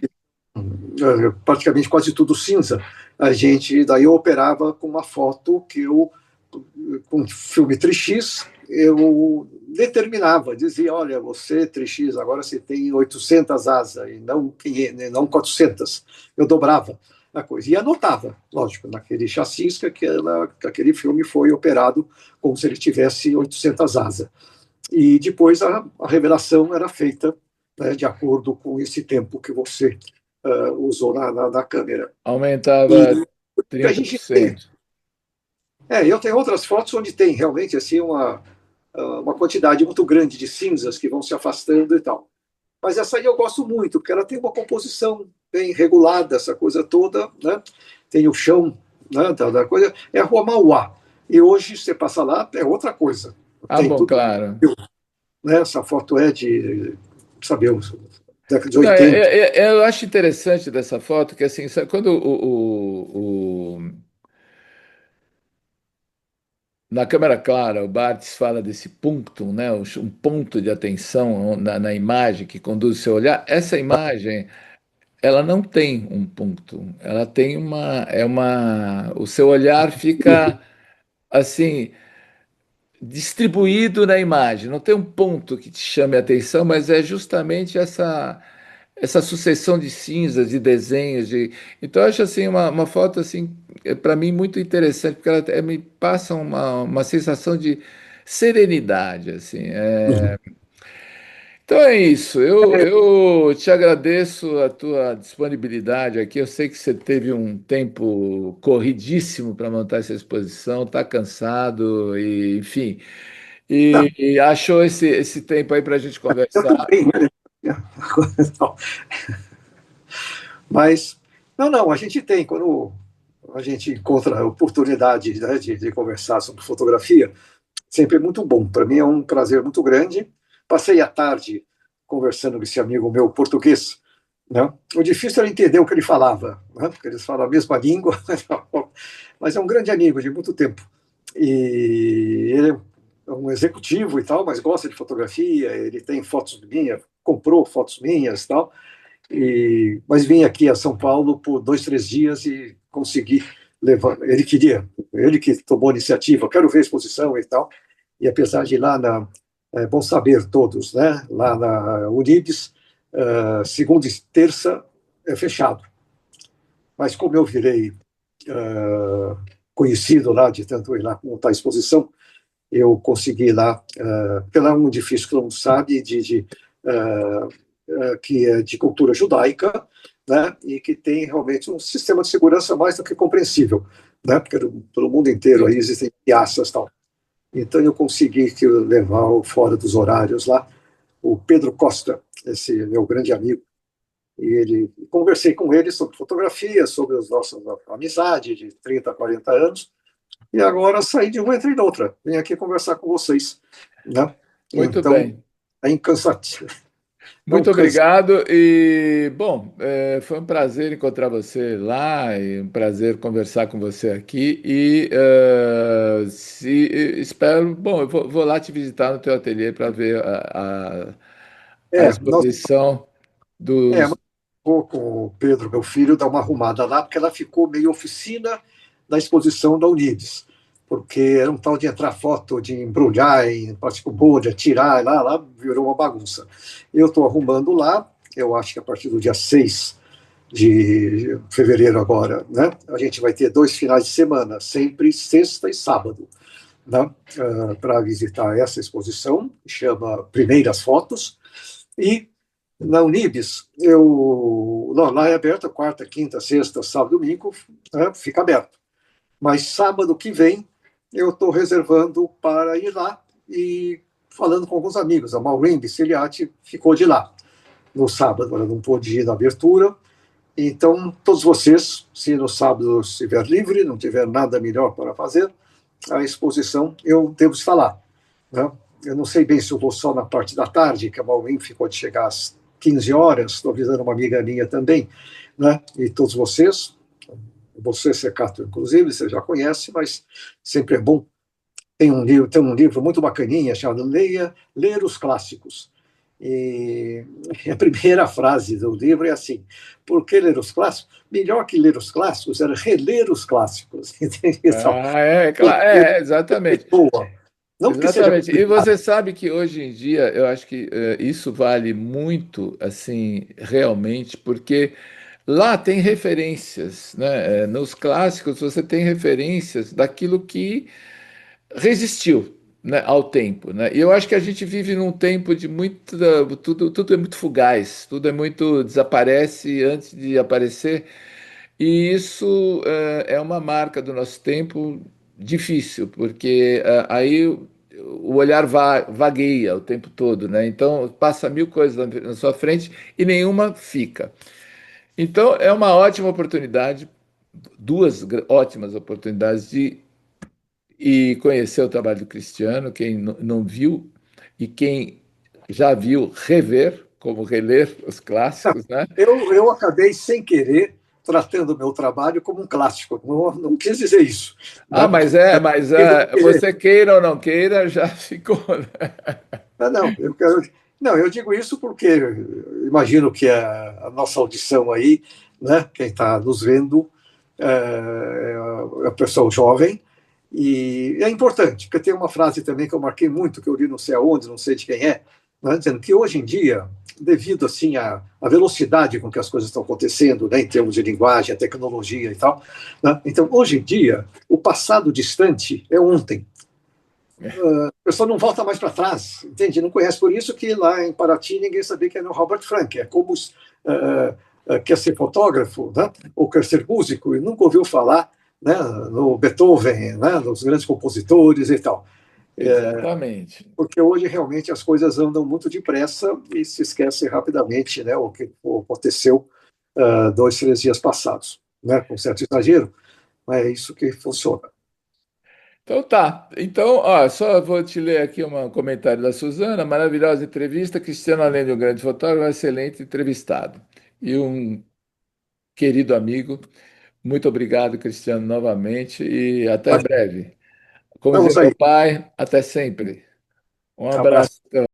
Praticamente quase tudo cinza. A gente daí eu operava com uma foto que eu, com filme 3x, eu determinava, dizia, olha, você 3x, agora você tem 800 asas e não 500, não 400. Eu dobrava a coisa e anotava, lógico, naquele chassis que aquele filme foi operado como se ele tivesse 800 asas. E depois a revelação era feita, né, de acordo com esse tempo que você usou na câmera. Aumentava E a trinta por gente tem. cento. Eu tenho outras fotos onde tem realmente assim uma quantidade muito grande de cinzas que vão se afastando e tal. Mas essa aí eu gosto muito, porque ela tem uma composição. bem regulada, essa coisa toda, né? Tem o chão, né, da coisa, é a Rua Mauá. E hoje você passa lá, é outra coisa. Ah, Tem bom, tudo, claro. né? Essa foto é de, sabemos, década de Não, 80. eu acho interessante dessa foto que assim, sabe, quando na câmera clara o Barthes fala desse ponto, né, um ponto de atenção na imagem que conduz o seu olhar, essa imagem ela não tem um ponto, ela tem o seu olhar fica assim distribuído na imagem, não tem um ponto que te chame a atenção, mas é justamente essa sucessão de cinzas, de desenhos, então eu acho assim uma foto assim para mim muito interessante porque ela me passa uma sensação de serenidade assim. Uhum. Então é isso. Eu te agradeço a tua disponibilidade aqui. Eu sei que você teve um tempo corridíssimo para montar essa exposição, está cansado e enfim. Não, E achou esse tempo aí para a gente eu conversar. também, né? Mas, não, a gente tem, quando a gente encontra a oportunidade, né, de conversar sobre fotografia, sempre é muito bom. Para mim é um prazer muito grande. Passei a tarde conversando com esse amigo meu português, né? O difícil era entender o que ele falava, né? Porque eles falam a mesma língua, mas é um grande amigo de muito tempo. E ele é um executivo e tal, mas gosta de fotografia, ele tem fotos minhas, comprou fotos minhas e tal. Mas vim aqui a São Paulo por 2, 3 dias e consegui levar. Ele queria, ele que tomou a iniciativa, quero ver a exposição e tal. E apesar de ir lá na. É bom saber todos, né? Lá na Unibis, segunda e terça é fechado. Mas como eu virei conhecido lá, de tanto ir lá montar a exposição, eu consegui ir lá, porque lá é um edifício que todo mundo sabe, que é de cultura judaica, né, e que tem realmente um sistema de segurança mais do que compreensível, né, porque pelo mundo inteiro aí Sim. existem piaças e tal. Então eu consegui levar fora dos horários lá o Pedro Costa, esse meu grande amigo, e ele conversei com ele sobre fotografia, sobre as nossas amizade de 30, 40 anos, e agora saí de uma entre outra. Vim aqui conversar com vocês, né? Muito Então bem. é incansativo, não Muito cansa. obrigado e bom, foi um prazer encontrar você lá e um prazer conversar com você aqui e espero, bom, eu vou lá te visitar no teu ateliê para ver a Nós exposição mas dos. vou com o Pedro, meu filho, dar uma arrumada lá, porque ela ficou meio oficina da exposição da Unides, porque era um tal de entrar foto, de embrulhar em plástico bom, de atirar, lá virou uma bagunça. Eu estou arrumando lá, eu acho que a partir do dia 6 de fevereiro agora, né, a gente vai ter 2 finais de semana, sempre sexta e sábado, né, para visitar essa exposição, que chama Primeiras Fotos, e na Unibis, lá é aberto quarta, quinta, sexta, sábado, domingo, né, fica aberto. Mas sábado que vem eu estou reservando para ir lá e falando com alguns amigos. A Maureen Biciliati ficou de lá no sábado, ela não pôde ir na abertura. Então, todos vocês, se no sábado estiver livre, não tiver nada melhor para fazer, a exposição eu devo estar lá, né? Eu não sei bem se eu vou só na parte da tarde, que a Maureen ficou de chegar às 15 horas, estou avisando uma amiga minha também, né? E todos vocês, você, Secato, inclusive, você já conhece, mas sempre é bom. Tem um livro muito bacaninha chamado Ler os Clássicos. E a primeira frase do livro é assim: por que ler os clássicos? Melhor que ler os clássicos era reler os clássicos. Então, Claro, exatamente. pessoa. Não porque seja Exatamente. E complicado. você sabe que hoje em dia eu acho que isso vale muito, assim, realmente, porque lá tem referências, né? Nos clássicos você tem referências daquilo que resistiu, né, ao tempo, né? E eu acho que a gente vive num tempo de muito, tudo é muito fugaz, tudo é muito desaparece antes de aparecer. E isso é uma marca do nosso tempo difícil, porque aí o olhar vagueia o tempo todo, né? Então passa mil coisas na sua frente e nenhuma fica. Então, é uma ótima oportunidade, duas ótimas oportunidades de ir conhecer o trabalho do Cristiano, quem não viu e quem já viu, rever, como reler os Não, clássicos, né? eu acabei, sem querer, tratando o meu trabalho como um clássico. Não, não quis dizer isso. Ah, Né? mas Porque vamos querer. você queira ou não queira, já ficou, né? Não, eu quero. Não, eu digo isso porque imagino que a nossa audição aí, né, quem está nos vendo, é a pessoa jovem, e é importante, porque tem uma frase também que eu marquei muito, que eu li não sei aonde, não sei de quem é, né, dizendo que hoje em dia, devido assim à velocidade com que as coisas estão acontecendo, né, em termos de linguagem, a tecnologia e tal, né, então hoje em dia o passado distante é ontem. A pessoa não volta mais para trás, entende? Não conhece. Por isso que lá em Paraty ninguém sabia que era o Robert Frank. É como quer ser fotógrafo, né? Ou quer ser músico e nunca ouviu falar, né? No Beethoven, né? Nos grandes compositores e tal. Exatamente. Porque hoje realmente as coisas andam muito depressa e se esquece rapidamente, né? O que aconteceu 2, 3 dias passados, né? Com certo exagero, mas é isso que funciona. Então tá. Então, ó, só vou te ler aqui um comentário da Suzana. Maravilhosa entrevista. Cristiano, além de um grande fotógrafo, é um excelente entrevistado. E um querido amigo. Muito obrigado, Cristiano, novamente. E até Mas breve. Como dizia vamos meu aí. pai, até sempre. Um Abraço. abraço.